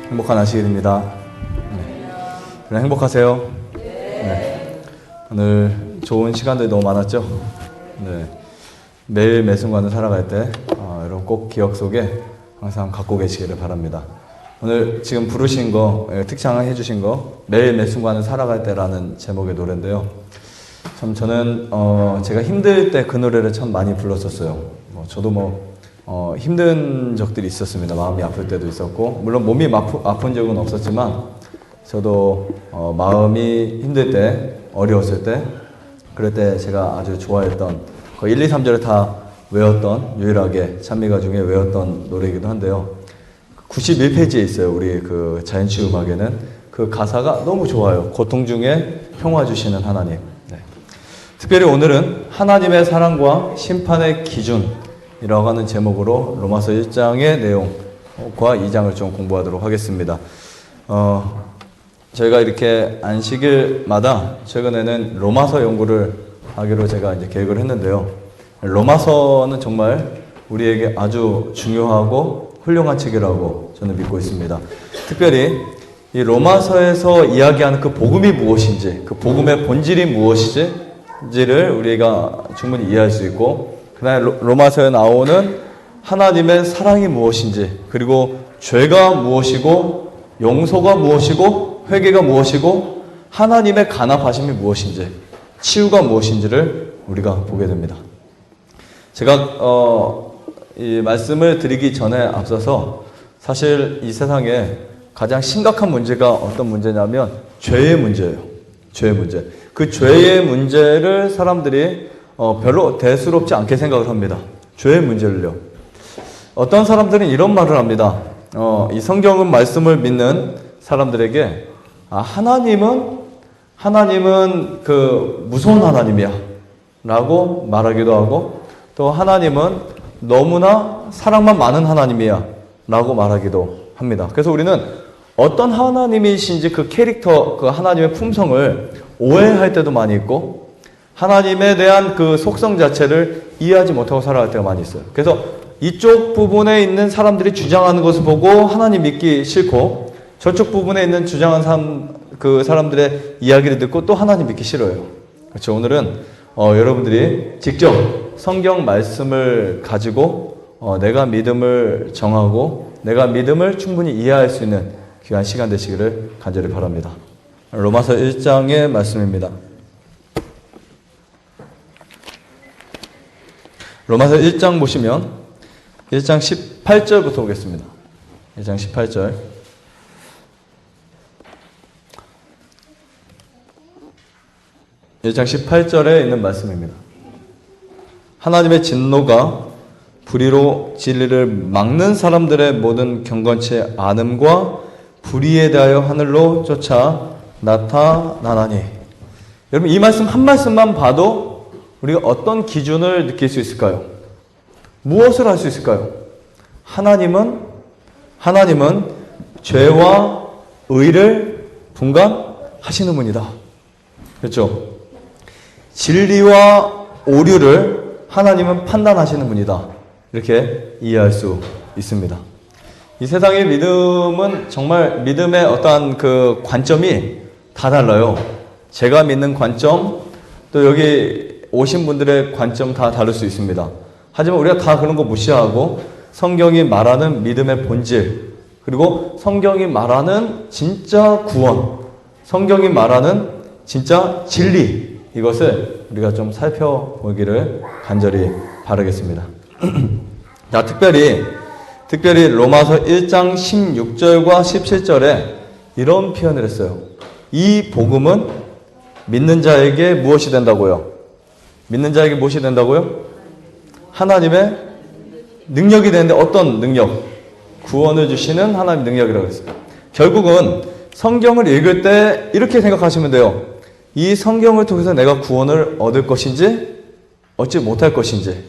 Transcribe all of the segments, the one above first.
행복한 아시일입니다. 그냥 행복하세요. 네. 오늘 좋은 시간들이 너무 많았죠. 네. 매일 매 순간을 살아갈 때 여러분 꼭 기억 속에 항상 갖고 계시기를 바랍니다. 오늘 지금 부르신 거, 특창해 주신 거, 매일 매 순간을 살아갈 때라는 제목의 노래인데요. 참 저는 제가 힘들 때 그 노래를 참 많이 불렀었어요. 저도 힘든 적들이 있었습니다. 마음이 아플 때도 있었고, 물론 몸이 아픈 적은 없었지만 저도 마음이 힘들 때, 어려웠을 때, 그럴 때 제가 아주 좋아했던 거의 1, 2, 3절을 다 외웠던, 유일하게 찬미가 중에 외웠던 노래이기도 한데요. 91페이지에 있어요. 우리 그 자연치유 음악에는 그 가사가 너무 좋아요. 고통 중에 평화 주시는 하나님. 네. 특별히 오늘은 하나님의 사랑과 심판의 기준이라고 하는 제목으로 로마서 1장의 내용과 2장을 좀 공부하도록 하겠습니다. 저희가 이렇게 안식일마다 최근에는 로마서 연구를 하기로 제가 이제 계획을 했는데요. 로마서는 정말 우리에게 아주 중요하고 훌륭한 책이라고 저는 믿고 있습니다. 특별히 이 로마서에서 이야기하는 그 복음이 무엇인지, 그 복음의 본질이 무엇인지를 우리가 충분히 이해할 수 있고, 그다음에 로마서에 나오는 하나님의 사랑이 무엇인지, 그리고 죄가 무엇이고, 용서가 무엇이고, 회개가 무엇이고, 하나님의 간합하심이 무엇인지, 치유가 무엇인지를 우리가 보게 됩니다. 제가 이 말씀을 드리기 전에 앞서서 사실 이 세상에 가장 심각한 문제가 어떤 문제냐면 죄의 문제예요. 죄의 문제. 그 죄의 문제를 사람들이 별로 대수롭지 않게 생각을 합니다. 죄의 문제를요. 어떤 사람들은 이런 말을 합니다. 이 성경은 말씀을 믿는 사람들에게 하나님은 그 무서운 하나님이야 라고 말하기도 하고, 또 하나님은 너무나 사랑만 많은 하나님이야 라고 말하기도 합니다. 그래서 우리는 어떤 하나님이신지 그 캐릭터, 그 하나님의 품성을 오해할 때도 많이 있고, 하나님에 대한 그 속성 자체를 이해하지 못하고 살아갈 때가 많이 있어요. 그래서 이쪽 부분에 있는 사람들이 주장하는 것을 보고 하나님 믿기 싫고, 저쪽 부분에 있는 주장하는 그 사람들의 이야기를 듣고 또 하나님 믿기 싫어요. 그렇죠. 오늘은 여러분들이 직접 성경 말씀을 가지고 내가 믿음을 정하고 내가 믿음을 충분히 이해할 수 있는 귀한 시간 되시기를 간절히 바랍니다. 로마서 1장의 말씀입니다. 로마서 1장 보시면 1장 18절부터 보겠습니다. 1장 18절. 1장 18절에 있는 말씀입니다. 하나님의 진노가 불의로 진리를 막는 사람들의 모든 경건치 않음과 불의에 대하여 하늘로 쫓아 나타나나니. 여러분, 이 말씀 한 말씀만 봐도 우리가 어떤 기준을 느낄 수 있을까요? 무엇을 할 수 있을까요? 하나님은 죄와 의를 분간하시는 분이다. 그렇죠? 진리와 오류를 하나님은 판단하시는 분이다. 이렇게 이해할 수 있습니다. 이 세상의 믿음은 정말 믿음의 어떠한 그 관점이 다 달라요. 제가 믿는 관점, 또 여기 오신 분들의 관점 다 다를 수 있습니다. 하지만 우리가 다 그런 거 무시하고 성경이 말하는 믿음의 본질, 그리고 성경이 말하는 진짜 구원, 성경이 말하는 진짜 진리, 이것을 우리가 좀 살펴보기를 간절히 바라겠습니다. 자, 특별히 로마서 1장 16절과 17절에 이런 표현을 했어요. 이 복음은 믿는 자에게 무엇이 된다고요? 믿는 자에게 무엇이 된다고요? 하나님의 능력이 되는데 어떤 능력? 구원을 주시는 하나님의 능력이라고 했어요. 결국은 성경을 읽을 때 이렇게 생각하시면 돼요. 이 성경을 통해서 내가 구원을 얻을 것인지 얻지 못할 것인지.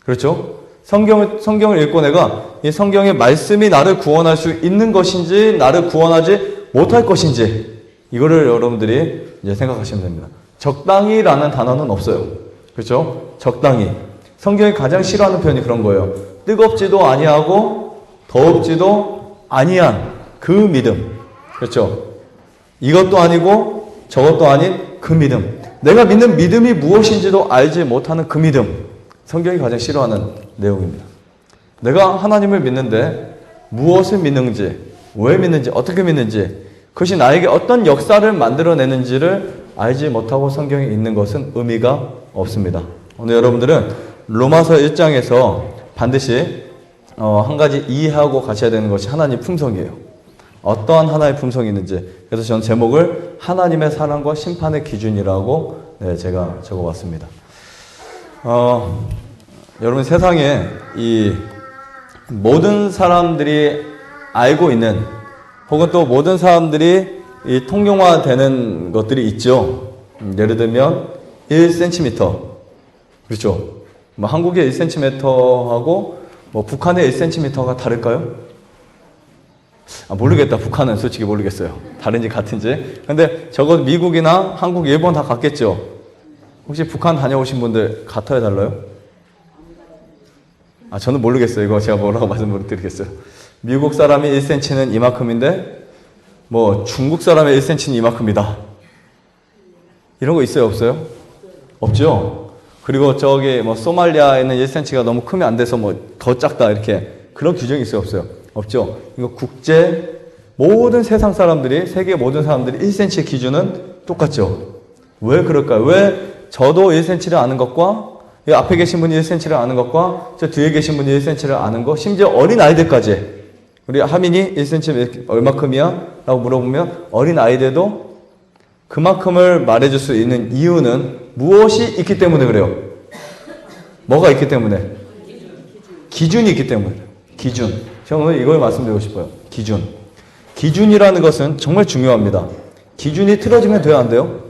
그렇죠? 성경을 읽고 내가 이 성경의 말씀이 나를 구원할 수 있는 것인지 나를 구원하지 못할 것인지, 이거를 여러분들이 이제 생각하시면 됩니다. 적당히라는 단어는 없어요. 그렇죠? 적당히. 성경이 가장 싫어하는 표현이 그런 거예요. 뜨겁지도 아니하고 더웁지도 아니한 그 믿음. 그렇죠? 이것도 아니고 저것도 아닌 그 믿음. 내가 믿는 믿음이 무엇인지도 알지 못하는 그 믿음. 성경이 가장 싫어하는 내용입니다. 내가 하나님을 믿는데 무엇을 믿는지, 왜 믿는지, 어떻게 믿는지, 그것이 나에게 어떤 역사를 만들어내는지를 알지 못하고 성경에 있는 것은 의미가 없습니다. 오늘 여러분들은 로마서 1장에서 반드시 한 가지 이해하고 가셔야 되는 것이 하나님의 품성이에요. 어떠한 하나의 품성이 있는지. 그래서 저는 제목을 하나님의 사랑과 심판의 기준이라고 제가 적어봤습니다. 여러분, 세상에 이 모든 사람들이 알고 있는, 혹은 또 모든 사람들이 이 통용화되는 것들이 있죠. 예를 들면 1cm, 그렇죠? 뭐 한국의 1cm하고 뭐 북한의 1cm가 다를까요? 모르겠다. 북한은 솔직히 모르겠어요. 다른지 같은지. 근데 적어도 미국이나 한국, 일본 다 같겠죠. 혹시 북한 다녀오신 분들 같아요, 달라요? 저는 모르겠어요. 이거 제가 뭐라고 말씀을 드리겠어요. 미국 사람이 1cm는 이만큼인데 뭐 중국 사람의 1cm는 이만큼이다. 이런 거 있어요, 없어요? 없죠. 그리고 저기 뭐 소말리아에는 1cm가 너무 크면 안 돼서 뭐 더 작다, 이렇게 그런 규정이 있어요, 없어요? 없죠. 이거 국제 모든 세상 사람들이, 세계 모든 사람들이 1cm의 기준은 똑같죠. 왜 그럴까요? 왜 저도 1cm를 아는 것과 이 앞에 계신 분이 1cm를 아는 것과 저 뒤에 계신 분이 1cm를 아는 것, 심지어 어린 아이들까지, 우리 하민이 1cm 얼마큼이야? 라고 물어보면 어린 아이들도 그만큼을 말해줄 수 있는 이유는 무엇이 있기 때문에 그래요? 뭐가 있기 때문에? 기준이 있기 때문에. 기준. 제가 오늘 이걸 말씀드리고 싶어요. 기준. 기준이라는 것은 정말 중요합니다. 기준이 틀어지면 돼요, 안 돼요?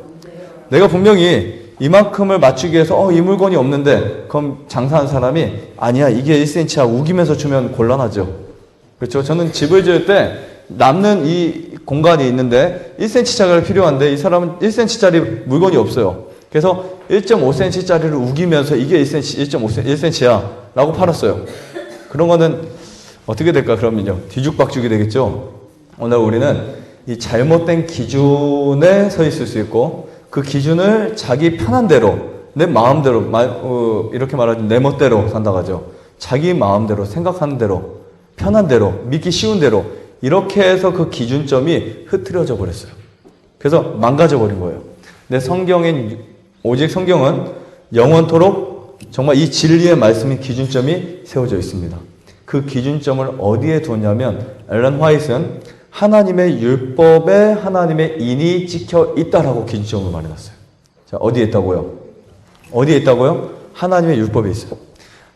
내가 분명히 이만큼을 맞추기 위해서 이 물건이 없는데, 그럼 장사하는 사람이 아니야, 이게 1cm야 우기면서 주면 곤란하죠. 그렇죠? 저는 집을 지을 때 남는 이 공간이 있는데 1cm짜리가 필요한데 이 사람은 1cm짜리 물건이 없어요. 그래서 1.5cm짜리를 우기면서 이게 1cm야 라고 팔았어요. 그런 거는 어떻게 될까? 그러면요, 뒤죽박죽이 되겠죠. 오늘 우리는 이 잘못된 기준에 서 있을 수 있고, 그 기준을 자기 편한 대로, 내 마음대로, 이렇게 말하면 내 멋대로 산다고 하죠. 자기 마음대로, 생각하는 대로, 편한 대로, 믿기 쉬운 대로, 이렇게 해서 그 기준점이 흐트러져 버렸어요. 그래서 망가져 버린 거예요. 근데 오직 성경은 영원토록 정말 이 진리의 말씀인 기준점이 세워져 있습니다. 그 기준점을 어디에 두었냐면, 앨런 화이트는 하나님의 율법에 하나님의 인이 찍혀 있다라고 기준점을 말해놨어요. 자, 어디에 있다고요? 어디에 있다고요? 하나님의 율법에 있어요.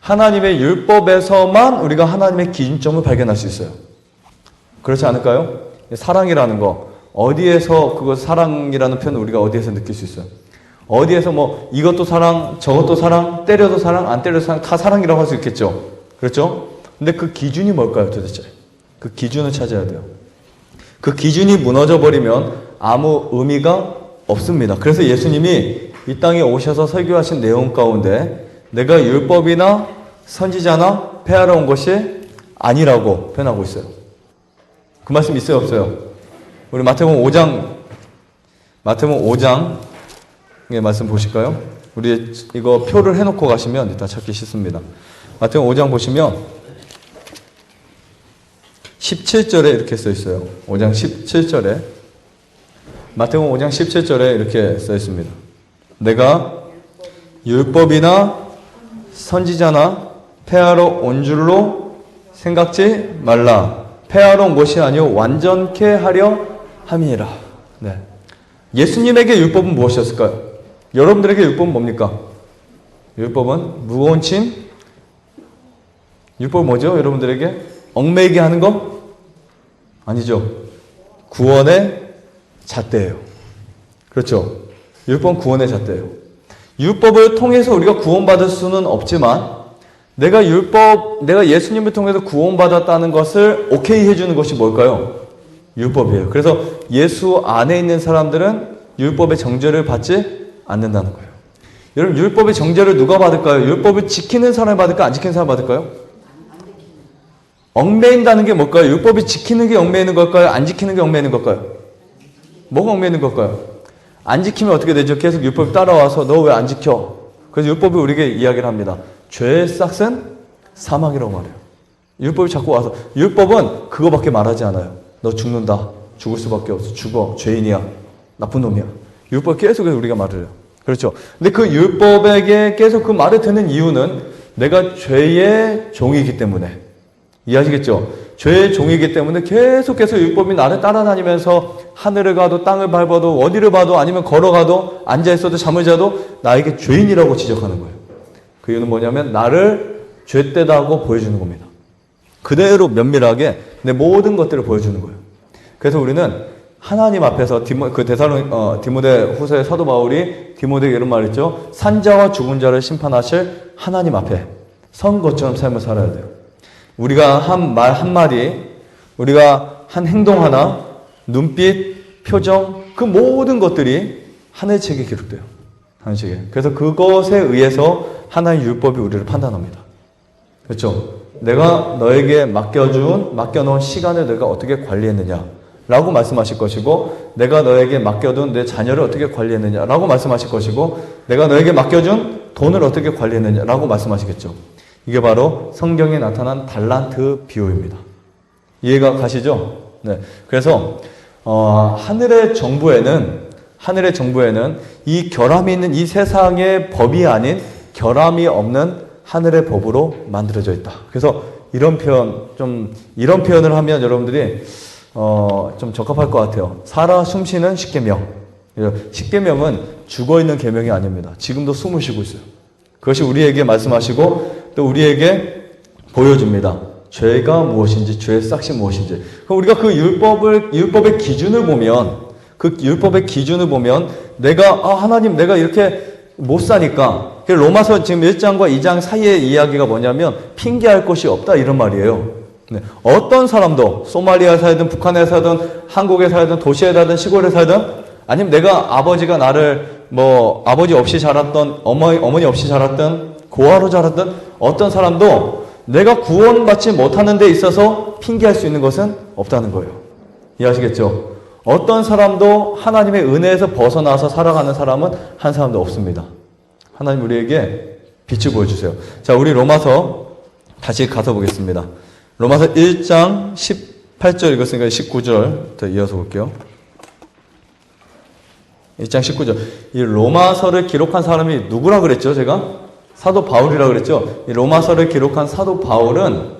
하나님의 율법에서만 우리가 하나님의 기준점을 발견할 수 있어요. 그렇지 않을까요? 사랑이라는 거, 어디에서 그거 사랑이라는 표현을 우리가 어디에서 느낄 수 있어요? 어디에서 뭐 이것도 사랑, 저것도 사랑, 때려도 사랑, 안 때려도 사랑, 다 사랑이라고 할 수 있겠죠. 그렇죠? 근데 그 기준이 뭘까요, 도대체? 그 기준을 찾아야 돼요. 그 기준이 무너져 버리면 아무 의미가 없습니다. 그래서 예수님이 이 땅에 오셔서 설교하신 내용 가운데 내가 율법이나 선지자나 폐하러 온 것이 아니라고 표현하고 있어요. 그 말씀 있어요, 없어요? 우리 마태복음 5장 말씀 보실까요? 우리 이거 표를 해놓고 가시면 일단 찾기 쉽습니다. 마태복음 5장 보시면 17절에 이렇게 써 있어요. 5장 17절에. 마태복음 5장 17절에 이렇게 써 있습니다. 내가 율법이나 선지자나 폐하러 온 줄로 생각지 말라. 폐하러 온 것이 아니요 완전케 하려 함이니라. 네. 예수님에게 율법은 무엇이었을까요? 여러분들에게 율법은 뭡니까? 율법은 무거운 짐? 율법은 뭐죠? 여러분들에게 얽매이게 하는 거? 아니죠. 구원의 잣대예요. 그렇죠. 율법은 구원의 잣대예요. 율법을 통해서 우리가 구원받을 수는 없지만 내가 예수님을 통해서 구원받았다는 것을 오케이 해주는 것이 뭘까요? 율법이에요. 그래서 예수 안에 있는 사람들은 율법의 정죄를 받지 않는다는 거예요. 여러분, 율법의 정죄를 누가 받을까요? 율법을 지키는 사람이 받을까? 안 지키는 사람이 받을까요? 얽매인다는 게 뭘까요? 율법이 지키는 게 얽매이는 걸까요? 안 지키는 게 얽매이는 걸까요? 뭐가 얽매이는 걸까요? 안 지키면 어떻게 되죠? 계속 율법이 따라와서 너 왜 안 지켜? 그래서 율법이 우리에게 이야기를 합니다. 죄의 싹은 사망이라고 말해요. 율법이 자꾸 와서, 율법은 그거밖에 말하지 않아요. 너 죽는다. 죽을 수밖에 없어. 죽어. 죄인이야. 나쁜 놈이야. 율법 계속해서 우리가 말을 해요. 그렇죠. 근데 그 율법에게 계속 그 말을 듣는 이유는 내가 죄의 종이기 때문에. 이해하시겠죠? 죄의 종이기 때문에 계속해서 율법이 나를 따라다니면서 하늘을 가도 땅을 밟아도 어디를 봐도 아니면 걸어가도 앉아있어도 잠을 자도 나에게 죄인이라고 지적하는 거예요. 그 이유는 뭐냐면 나를 죄되다고 보여주는 겁니다. 그대로 면밀하게 내 모든 것들을 보여주는 거예요. 그래서 우리는 하나님 앞에서 디모데 후서의 사도 바울이 디모데에게 이런 말을 했죠. 산자와 죽은 자를 심판하실 하나님 앞에 선 것처럼 삶을 살아야 돼요. 우리가 한 말 한마디, 우리가 한 행동 하나, 눈빛, 표정, 그 모든 것들이 하늘의 책에 기록돼요. 하늘의 책에. 그래서 그것에 의해서 하나의 율법이 우리를 판단합니다. 그렇죠? 내가 너에게 맡겨놓은 시간을 내가 어떻게 관리했느냐 라고 말씀하실 것이고, 내가 너에게 맡겨둔 내 자녀를 어떻게 관리했느냐 라고 말씀하실 것이고, 내가 너에게 맡겨준 돈을 어떻게 관리했느냐 라고 말씀하시겠죠. 이게 바로 성경에 나타난 달란트 비유입니다. 이해가 가시죠? 네. 그래서 하늘의 정부에는 이 결함이 있는 이 세상의 법이 아닌 결함이 없는 하늘의 법으로 만들어져 있다. 그래서 이런 표현을 하면 여러분들이 좀 적합할 것 같아요. 살아 숨쉬는 십계명. 십계명은 죽어있는 계명이 아닙니다. 지금도 숨을 쉬고 있어요. 그것이 우리에게 말씀하시고 또 우리에게 보여줍니다. 죄가 무엇인지, 죄의 싹이 무엇인지. 그럼 우리가 그 율법의 기준을 보면, 하나님, 내가 이렇게 못 사니까. 로마서 지금 1장과 2장 사이의 이야기가 뭐냐면, 핑계할 것이 없다, 이런 말이에요. 네. 어떤 사람도, 소말리아에 살든, 북한에 살든, 한국에 살든, 도시에 살든, 시골에 살든, 아니면 내가 아버지가 나를 아버지 없이 자랐던, 어머니 없이 자랐던, 고아로 자랐던 어떤 사람도 내가 구원받지 못하는 데 있어서 핑계할 수 있는 것은 없다는 거예요. 이해하시겠죠? 어떤 사람도 하나님의 은혜에서 벗어나서 살아가는 사람은 한 사람도 없습니다. 하나님 우리에게 빛을 보여주세요. 자, 우리 로마서 다시 가서 보겠습니다. 로마서 1장 18절 읽었으니까 19절 더 이어서 볼게요. 1장 19절. 이 로마서를 기록한 사람이 누구라 그랬죠, 제가? 사도 바울이라 그랬죠. 이 로마서를 기록한 사도 바울은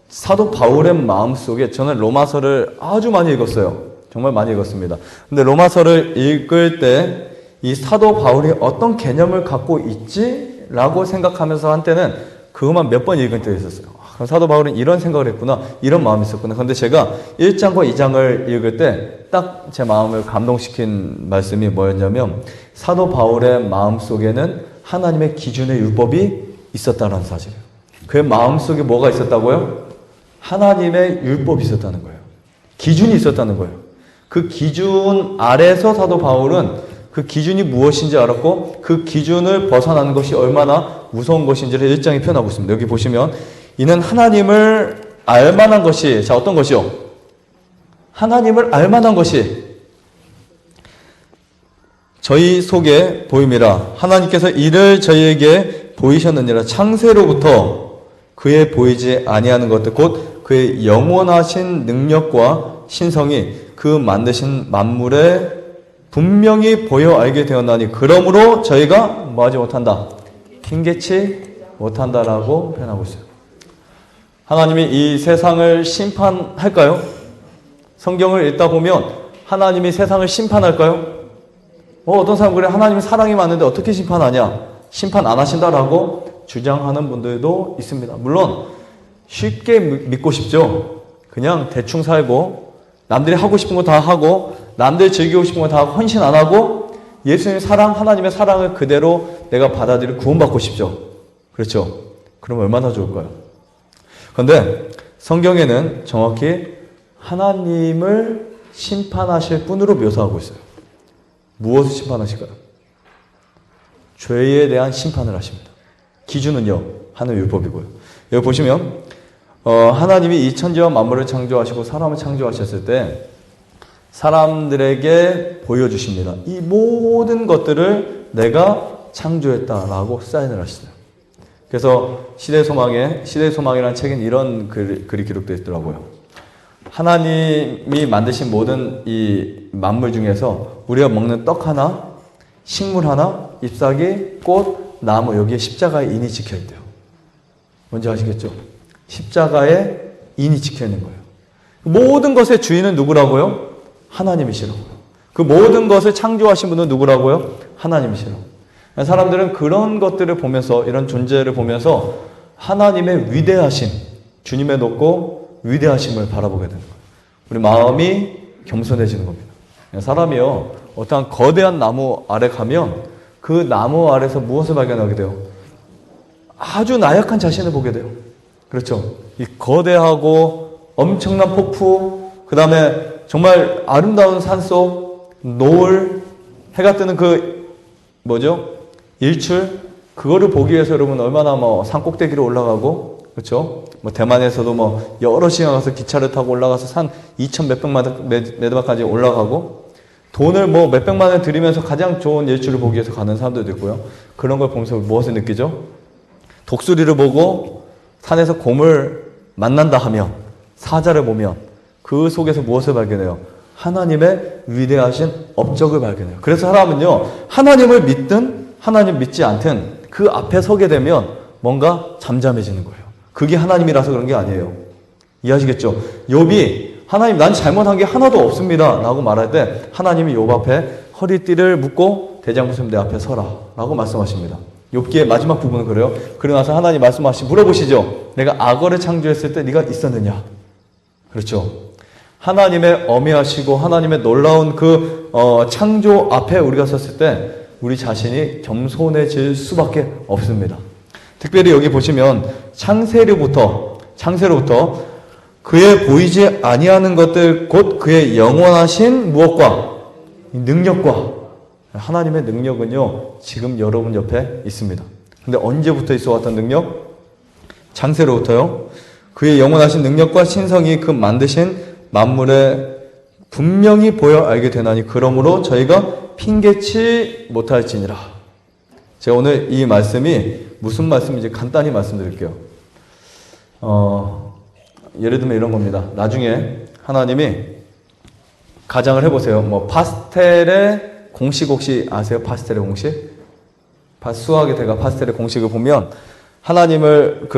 사도 바울의 마음속에, 저는 로마서를 아주 많이 읽었어요. 정말 많이 읽었습니다. 근데 로마서를 읽을 때 이 사도 바울이 어떤 개념을 갖고 있지? 라고 생각하면서 한때는 그것만 몇 번 읽은 때가 있었어요. 그럼 사도 바울은 이런 생각을 했구나, 이런 마음이 있었구나. 그런데 제가 1장과 2장을 읽을 때 딱 제 마음을 감동시킨 말씀이 뭐였냐면, 사도 바울의 마음속에는 하나님의 기준의 율법이 있었다는 사실이에요. 그의 마음속에 뭐가 있었다고요? 하나님의 율법이 있었다는 거예요. 기준이 있었다는 거예요. 그 기준 아래서 사도 바울은 그 기준이 무엇인지 알았고, 그 기준을 벗어나는 것이 얼마나 무서운 것인지를 1장에 표현하고 있습니다. 여기 보시면, 이는 하나님을 알만한 것이, 자, 어떤 것이요? 하나님을 알만한 것이 저희 속에 보임이라. 하나님께서 이를 저희에게 보이셨느니라. 창세로부터 그의 보이지 아니하는 것들, 곧 그의 영원하신 능력과 신성이 그 만드신 만물에 분명히 보여 알게 되었나니, 그러므로 저희가 뭐하지 못한다? 핑계치 못한다라고 표현하고 있어요. 하나님이 이 세상을 심판할까요? 성경을 읽다 보면 하나님이 세상을 심판할까요? 어떤 사람 그래, 하나님이 사랑이 많은데 어떻게 심판하냐? 심판 안 하신다라고 주장하는 분들도 있습니다. 물론 쉽게 믿고 싶죠. 그냥 대충 살고 남들이 하고 싶은 거 다 하고 남들 즐기고 싶은 거 다 하고 헌신 안 하고 예수님의 사랑, 하나님의 사랑을 그대로 내가 받아들이고 구원받고 싶죠. 그렇죠? 그럼 얼마나 좋을까요? 그런데 성경에는 정확히 하나님을 심판하실 분으로 묘사하고 있어요. 무엇을 심판하실까요? 죄에 대한 심판을 하십니다. 기준은요, 하늘 율법이고요. 여기 보시면 하나님이 이 천지와 만물을 창조하시고 사람을 창조하셨을 때 사람들에게 보여주십니다. 이 모든 것들을 내가 창조했다라고 사인을 하시죠. 그래서 시대의 소망이라는 책엔 이런 글이 기록되어 있더라고요. 하나님이 만드신 모든 이 만물 중에서 우리가 먹는 떡 하나, 식물 하나, 잎사귀, 꽃, 나무, 여기에 십자가의 인이 찍혀있대요. 뭔지 아시겠죠? 십자가의 인이 찍혀있는 거예요. 모든 것의 주인은 누구라고요? 하나님이시라고요. 그 모든 것을 창조하신 분은 누구라고요? 하나님이시라고요. 사람들은 그런 것들을 보면서, 이런 존재를 보면서 하나님의 위대하심, 주님의 높고 위대하심을 바라보게 되는 거예요. 우리 마음이 겸손해지는 겁니다. 사람이요, 어떠한 거대한 나무 아래 가면 그 나무 아래서 무엇을 발견하게 돼요? 아주 나약한 자신을 보게 돼요. 그렇죠? 이 거대하고 엄청난 폭포, 그 다음에 정말 아름다운 산속, 노을, 해가 뜨는 일출, 그거를 보기 위해서 여러분 얼마나 산 꼭대기로 올라가고, 그렇죠? 대만에서도 여러 시간 가서 기차를 타고 올라가서 산 2,000 몇백만 메드바까지 올라가고, 돈을 몇백만 원 들이면서 가장 좋은 일출을 보기 위해서 가는 사람들도 있고요. 그런 걸 보면서 무엇을 느끼죠? 독수리를 보고 산에서 곰을 만난다 하면, 사자를 보면 그 속에서 무엇을 발견해요? 하나님의 위대하신 업적을 발견해요. 그래서 사람은요, 하나님을 믿든 하나님 믿지 않든 그 앞에 서게 되면 뭔가 잠잠해지는 거예요. 그게 하나님이라서 그런 게 아니에요. 이해하시겠죠? 욥이 하나님, 난 잘못한 게 하나도 없습니다 라고 말할 때 하나님이 욥 앞에 허리띠를 묶고 대장부심 내 앞에 서라 라고 말씀하십니다. 욥기의 마지막 부분은 그래요. 그러고 나서 하나님 물어보시죠. 내가 악어를 창조했을 때 네가 있었느냐? 그렇죠. 하나님의 어미하시고 하나님의 놀라운 창조 앞에 우리가 섰을 때 우리 자신이 겸손해질 수밖에 없습니다. 특별히 여기 보시면 창세로부터 그의 보이지 아니하는 것들 곧 그의 영원하신 무엇과 능력과, 하나님의 능력은요 지금 여러분 옆에 있습니다. 근데 언제부터 있어 왔던 능력? 창세로부터요. 그의 영원하신 능력과 신성이 그 만드신 만물에 분명히 보여 알게 되나니 그러므로 저희가 핑계치 못할지니라. 제가 오늘 이 말씀이 무슨 말씀인지 간단히 말씀드릴게요. 예를 들면 이런 겁니다. 나중에 하나님이 가정을 해보세요. 파스텔의 공식 혹시 아세요? 파스텔의 공식? 수학의 대가 파스텔의 공식을 보면 하나님을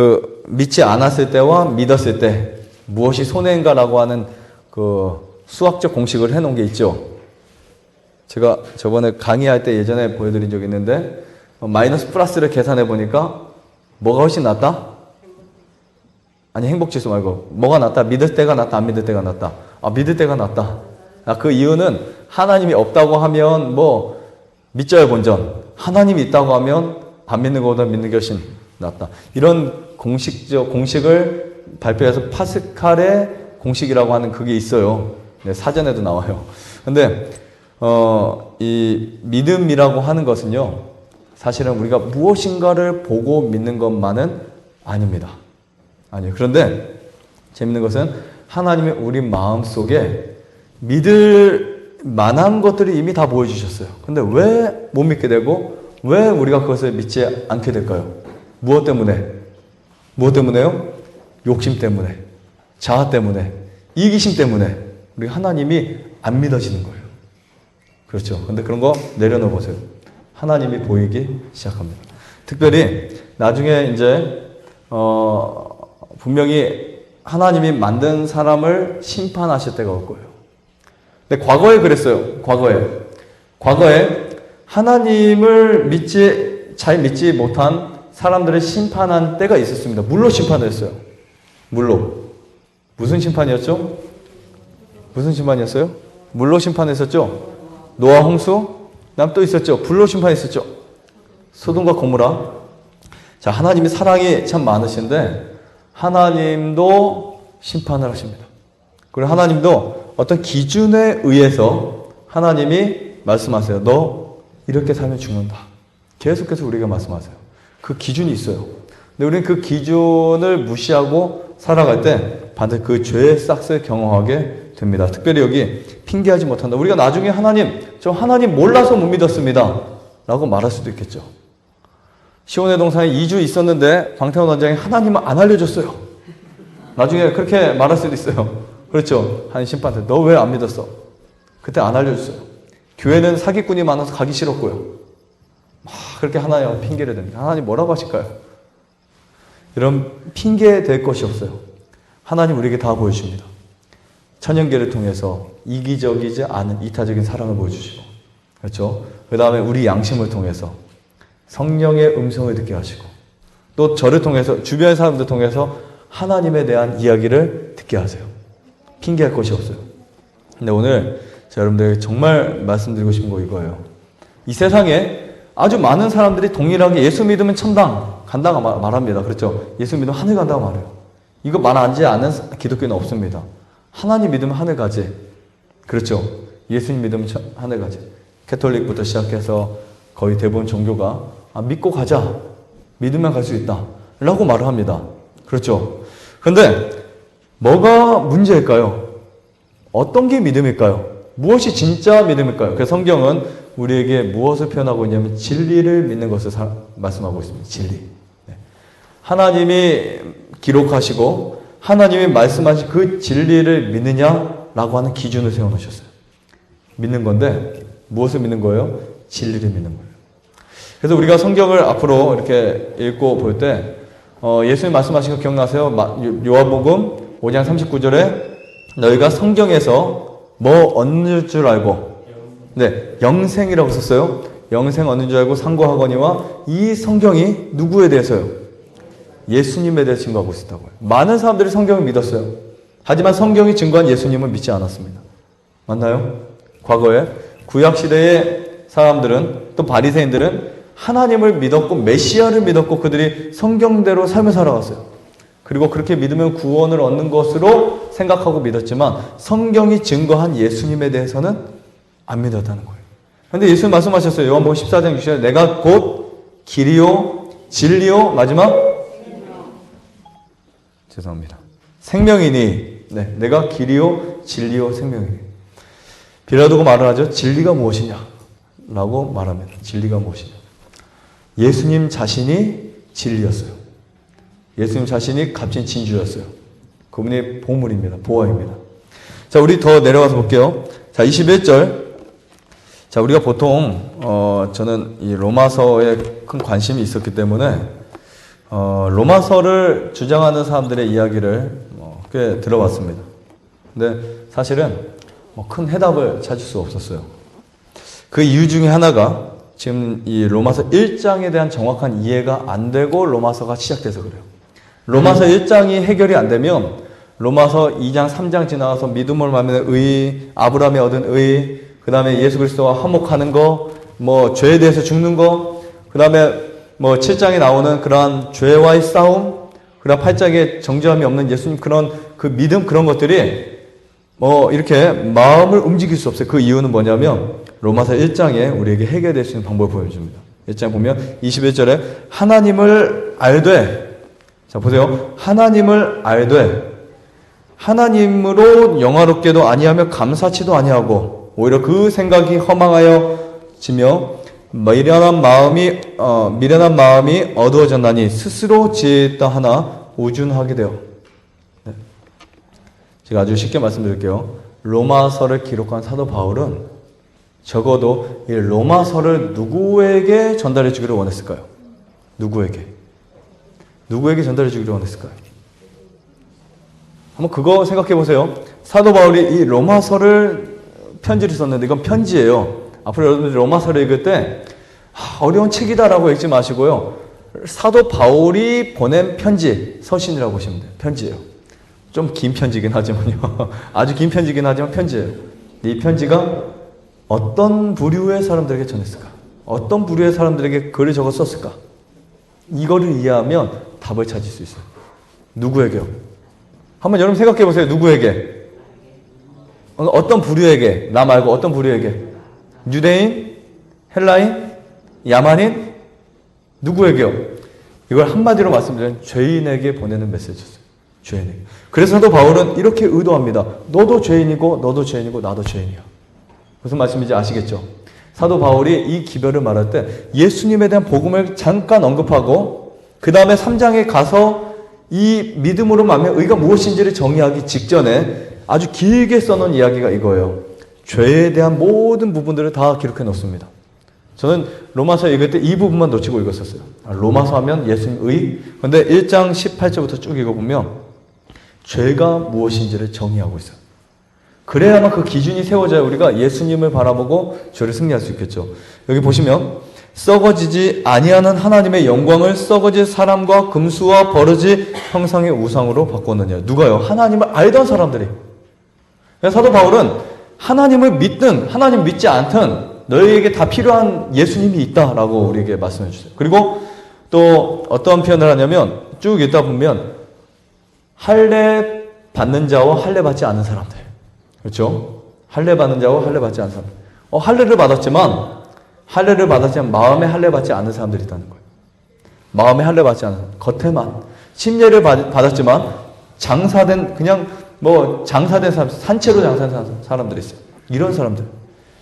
믿지 않았을 때와 믿었을 때 무엇이 손해인가라고 하는 수학적 공식을 해놓은 게 있죠. 제가 저번에 강의할 때 예전에 보여드린 적이 있는데 마이너스 플러스를 계산해 보니까 뭐가 훨씬 낫다? 아니, 행복지수 말고 뭐가 낫다? 믿을 때가 낫다? 안 믿을 때가 낫다? 믿을 때가 낫다. 그 이유는 하나님이 없다고 하면 믿져야 본전, 하나님이 있다고 하면 안 믿는 것보다 믿는 게 훨씬 낫다. 이런 공식을 발표해서 파스칼의 공식이라고 하는 그게 있어요. 네, 사전에도 나와요. 근데 이 믿음이라고 하는 것은요, 사실은 우리가 무엇인가를 보고 믿는 것만은 아닙니다. 아니요. 그런데 재밌는 것은 하나님이 우리 마음속에 믿을 만한 것들이 이미 다 보여주셨어요. 근데 왜 못 믿게 되고 왜 우리가 그것을 믿지 않게 될까요? 무엇 때문에? 무엇 때문에요? 욕심 때문에, 자아 때문에, 이기심 때문에 우리가 하나님이 안 믿어지는 거예요. 그렇죠. 근데 그런 거 내려놓아 보세요. 하나님이 보이기 시작합니다. 특별히 나중에 이제 분명히 하나님이 만든 사람을 심판하실 때가 올 거예요. 근데 과거에 그랬어요. 과거에 하나님을 잘 믿지 못한 사람들을 심판한 때가 있었습니다. 물로 심판했어요. 물로. 무슨 심판이었죠? 무슨 심판이었어요? 물로 심판했었죠? 노아 홍수? 그다음 또 있었죠? 불로 심판했었죠? 소돔과 고모라. 자, 하나님이 사랑이 참 많으신데 하나님도 심판을 하십니다. 그리고 하나님도 어떤 기준에 의해서 하나님이 말씀하세요. 너 이렇게 살면 죽는다. 계속해서 우리가 말씀하세요. 그 기준이 있어요. 근데 우리는 그 기준을 무시하고 살아갈 때 반드시 그 죄의 싹을 경험하게 됩니다. 특별히 여기 핑계하지 못한다. 우리가 나중에 저 하나님 몰라서 못 믿었습니다 라고 말할 수도 있겠죠. 시온의 동산에 2주 있었는데 광태원 원장이 하나님은 안 알려줬어요. 나중에 그렇게 말할 수도 있어요. 그렇죠. 한 심판한테 너 왜 안 믿었어? 그때 안 알려줬어요. 교회는 사기꾼이 많아서 가기 싫었고요. 막 그렇게 하나님한테 핑계를 댑니다. 하나님 뭐라고 하실까요? 이런 핑계 될 것이 없어요. 하나님 우리에게 다 보여주십니다. 천연계를 통해서 이기적이지 않은 이타적인 사랑을 보여주시고, 그렇죠? 그 다음에 우리 양심을 통해서 성령의 음성을 듣게 하시고, 또 저를 통해서 주변 사람들 통해서 하나님에 대한 이야기를 듣게 하세요. 핑계할 것이 없어요. 근데 오늘 제가 여러분들에게 정말 말씀드리고 싶은 거 이거예요. 이 세상에 아주 많은 사람들이 동일하게 예수 믿으면 천당 간다고 말합니다. 그렇죠? 예수 믿으면 하늘 간다고 말해요. 이거 말하지 않은 기독교는 없습니다. 하나님 믿으면 하늘 가지. 그렇죠? 예수님 믿으면 하늘 가지. 캐톨릭부터 시작해서 거의 대부분 종교가 믿고 가자. 믿으면 갈 수 있다. 라고 말을 합니다. 그렇죠? 근데 뭐가 문제일까요? 어떤 게 믿음일까요? 무엇이 진짜 믿음일까요? 그래서 성경은 우리에게 무엇을 표현하고 있냐면 진리를 믿는 것을 말씀하고 있습니다. 진리. 네. 하나님이 기록하시고 하나님이 말씀하신 그 진리를 믿느냐라고 하는 기준을 세워놓으셨어요. 믿는 건데 무엇을 믿는 거예요? 진리를 믿는 거예요. 그래서 우리가 성경을 앞으로 이렇게 읽고 볼 때 예수님 말씀하신 거 기억나세요? 요한복음 5장 39절에 너희가 성경에서 뭐 얻는 줄 알고, 네, 영생이라고 썼어요. 영생 얻는 줄 알고 상고하거니와 이 성경이 누구에 대해서요? 예수님에 대해서 증거하고 있다고요. 많은 사람들이 성경을 믿었어요. 하지만 성경이 증거한 예수님은 믿지 않았습니다. 맞나요? 과거에 구약시대의 사람들은, 또 바리새인들은 하나님을 믿었고 메시아를 믿었고 그들이 성경대로 삶을 살아갔어요. 그리고 그렇게 믿으면 구원을 얻는 것으로 생각하고 믿었지만 성경이 증거한 예수님에 대해서는 안 믿었다는 거예요. 그런데 예수님 말씀하셨어요. 요한복음 14장 6절에 내가 곧 길이요 진리요 마지막 죄송합니다. 생명이니, 네, 내가 길이요 진리요 생명이니. 빌라도가 말을 하죠. 진리가 무엇이냐? 라고 말합니다. 진리가 무엇이냐? 예수님 자신이 진리였어요. 예수님 자신이 값진 진주였어요. 그분이 보물입니다. 보화입니다. 자, 우리 더 내려가서 볼게요. 자, 21절. 자, 우리가 보통, 저는 이 로마서에 큰 관심이 있었기 때문에, 로마서를 주장하는 사람들의 이야기를 꽤 들어봤습니다. 근데 사실은 큰 해답을 찾을 수 없었어요. 그 이유 중에 하나가 지금 이 로마서 1장에 대한 정확한 이해가 안 되고 로마서가 시작돼서 그래요. 로마서 1장이 해결이 안 되면 로마서 2장, 3장 지나가서 믿음으로 말미암아 의, 아브라함이 얻은 의, 그 다음에 예수 그리스도와 화목하는 거, 죄에 대해서 죽는 거, 그 다음에 7장에 나오는 그러한 죄와의 싸움, 그 다음 8장에 정죄함이 없는 예수님 그런 그 믿음 그런 것들이 이렇게 마음을 움직일 수 없어요. 그 이유는 뭐냐면 로마서 1장에 우리에게 해결될 수 있는 방법을 보여줍니다. 1장 보면 21절에 하나님을 알되, 자 보세요. 하나님을 알되 하나님으로 영화롭게도 아니하며 감사치도 아니하고 오히려 그 생각이 허망하여지며 미련한 마음이 어두워졌나니 스스로 지었다 하나 우준하게 되어. 네. 제가 아주 쉽게 말씀드릴게요. 로마서를 기록한 사도 바울은 적어도 이 로마서를 누구에게 전달해 주기를 원했을까요? 누구에게 전달해 주기를 원했을까요? 한번 그거 생각해 보세요. 사도 바울이 이 로마서를 편지를 썼는데 이건 편지예요. 앞으로 여러분들이 로마서를 읽을 때 어려운 책이다라고 읽지 마시고요. 사도 바울이 보낸 편지, 서신이라고 보시면 돼요. 편지예요. 좀 긴 편지긴 하지만요. 아주 긴 편지긴 하지만 편지예요. 이 편지가 어떤 부류의 사람들에게 전했을까? 어떤 부류의 사람들에게 글을 적어 썼을까? 이거를 이해하면 답을 찾을 수 있어요. 누구에게요? 한번 여러분 생각해 보세요. 누구에게? 어떤 부류에게? 나 말고 어떤 부류에게? 유대인? 헬라인? 야만인? 누구에게요? 이걸 한마디로 말씀드리면 죄인에게 보내는 메시지였어요. 죄인에게. 그래서 사도 바울은 이렇게 의도합니다. 너도 죄인이고 너도 죄인이고 나도 죄인이야. 무슨 말씀인지 아시겠죠? 사도 바울이 이 기별을 말할 때 예수님에 대한 복음을 잠깐 언급하고 그 다음에 3장에 가서 이 믿음으로 말미암아 의가 무엇인지를 정의하기 직전에 아주 길게 써놓은 이야기가 이거예요. 죄에 대한 모든 부분들을 다 기록해 놓습니다. 저는 로마서 읽을 때 이 부분만 놓치고 읽었었어요. 로마서 하면 예수님 의. 근데 1장 18절부터 쭉 읽어보면 죄가 무엇인지를 정의하고 있어요. 그래야만 그 기준이 세워져야 우리가 예수님을 바라보고 죄를 승리할 수 있겠죠. 여기 보시면 썩어지지 아니하는 하나님의 영광을 썩어질 사람과 금수와 버러지 형상의 우상으로 바꿨느냐. 누가요? 하나님을 알던 사람들이. 사도 바울은 하나님을 믿든 하나님 믿지 않든 너희에게 다 필요한 예수님이 있다라고 우리에게 말씀해 주세요. 그리고 또 어떤 표현을 하냐면 쭉 읽다 보면 할례 받는 자와 할례 받지 않는 사람들. 그렇죠? 할례 받는 자와 할례 받지 않는 사람. 할례를 받았지만 마음에 할례 받지 않는 사람들이 있다는 거예요. 마음에 할례 받지 않는 사람. 겉에만 침례를 받았지만 장사된 그냥 장사된 사람, 산채로 장사된 사람들이 있어요. 이런 사람들.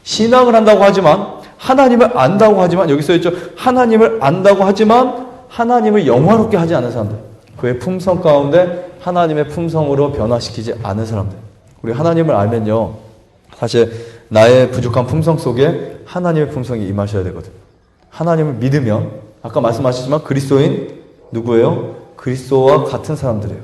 신앙을 한다고 하지만 하나님을 안다고 하지만 여기 써있죠. 하나님을 안다고 하지만 하나님을 영화롭게 하지 않는 사람들. 그의 품성 가운데 하나님의 품성으로 변화시키지 않은 사람들. 우리 하나님을 알면요. 사실 나의 부족한 품성 속에 하나님의 품성이 임하셔야 되거든. 하나님을 믿으면 아까 말씀하셨지만 그리스도인 누구예요? 그리스도와 같은 사람들이에요.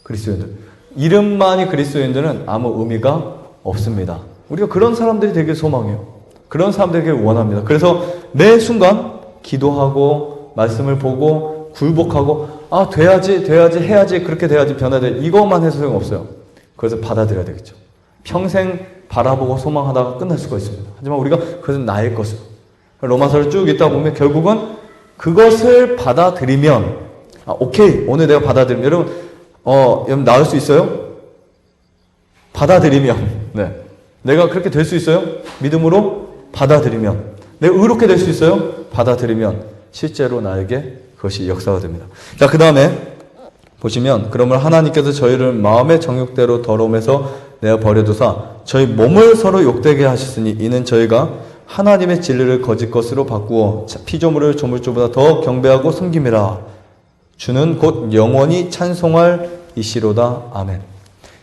그리스도인들. 이름만이 그리스도인들은 아무 의미가 없습니다. 우리가 그런 사람들이 되게 소망해요. 그런 사람들이 되게 원합니다. 그래서 매 순간 기도하고 말씀을 보고 굴복하고 돼야지 해야지 그렇게 돼야지 변화돼 이것만 해서 소용없어요. 그래서 받아들여야 되겠죠. 평생 바라보고 소망하다가 끝날 수가 있습니다. 하지만 우리가 그것은 나의 것으로 로마서를 쭉 읽다 보면 결국은 그것을 받아들이면 오케이 오늘 내가 받아들이면 여러분 나을 수 있어요? 받아들이면 네. 내가 그렇게 될 수 있어요? 믿음으로 받아들이면 내가 의롭게 될 수 있어요? 받아들이면 실제로 나에게 그것이 역사가 됩니다. 자, 그 다음에 보시면 그러므로 하나님께서 저희를 마음의 정욕대로 더러움에서 내어 버려두사 저희 몸을 서로 욕되게 하셨으니 이는 저희가 하나님의 진리를 거짓 것으로 바꾸어 피조물을 조물주보다 더 경배하고 섬김이라. 주는 곧 영원히 찬송할 이시로다. 아멘.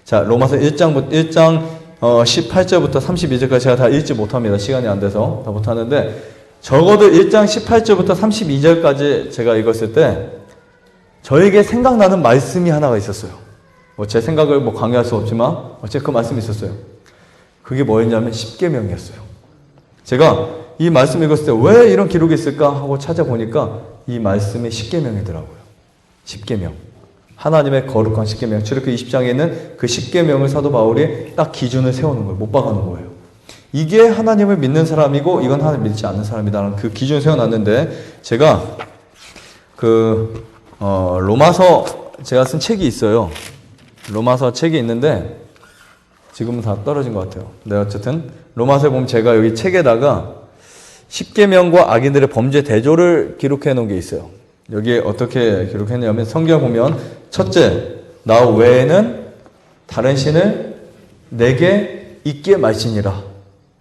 자, 로마서 1장 18절부터 32절까지 제가 다 읽지 못합니다. 시간이 안 돼서 다 못하는데 적어도 1장 18절부터 32절까지 제가 읽었을 때 저에게 생각나는 말씀이 하나가 있었어요. 제 생각을 강요할 수 없지만 어쨌든 그 말씀이 있었어요. 그게 뭐였냐면 십계명이었어요. 제가 이 말씀 읽었을 때 왜 이런 기록이 있을까 하고 찾아보니까 이 말씀이 십계명이더라고요. 십계명. 하나님의 거룩한 십계명. 출애굽기 20장에 있는 그 십계명을 사도 바울이 딱 기준을 세우는 거예요. 못 박아놓은 거예요. 이게 하나님을 믿는 사람이고 이건 하나님을 믿지 않는 사람이다라는 그 기준을 세워놨는데 제가 로마서 제가 쓴 책이 있어요. 로마서 책이 있는데 지금은 다 떨어진 것 같아요. 네, 어쨌든 로마서에 보면 제가 여기 책에다가 십계명과 악인들의 범죄 대조를 기록해 놓은 게 있어요. 여기에 어떻게 기록했냐면 성경 보면 첫째, 나 외에는 다른 신을 내게 있게 말지니라.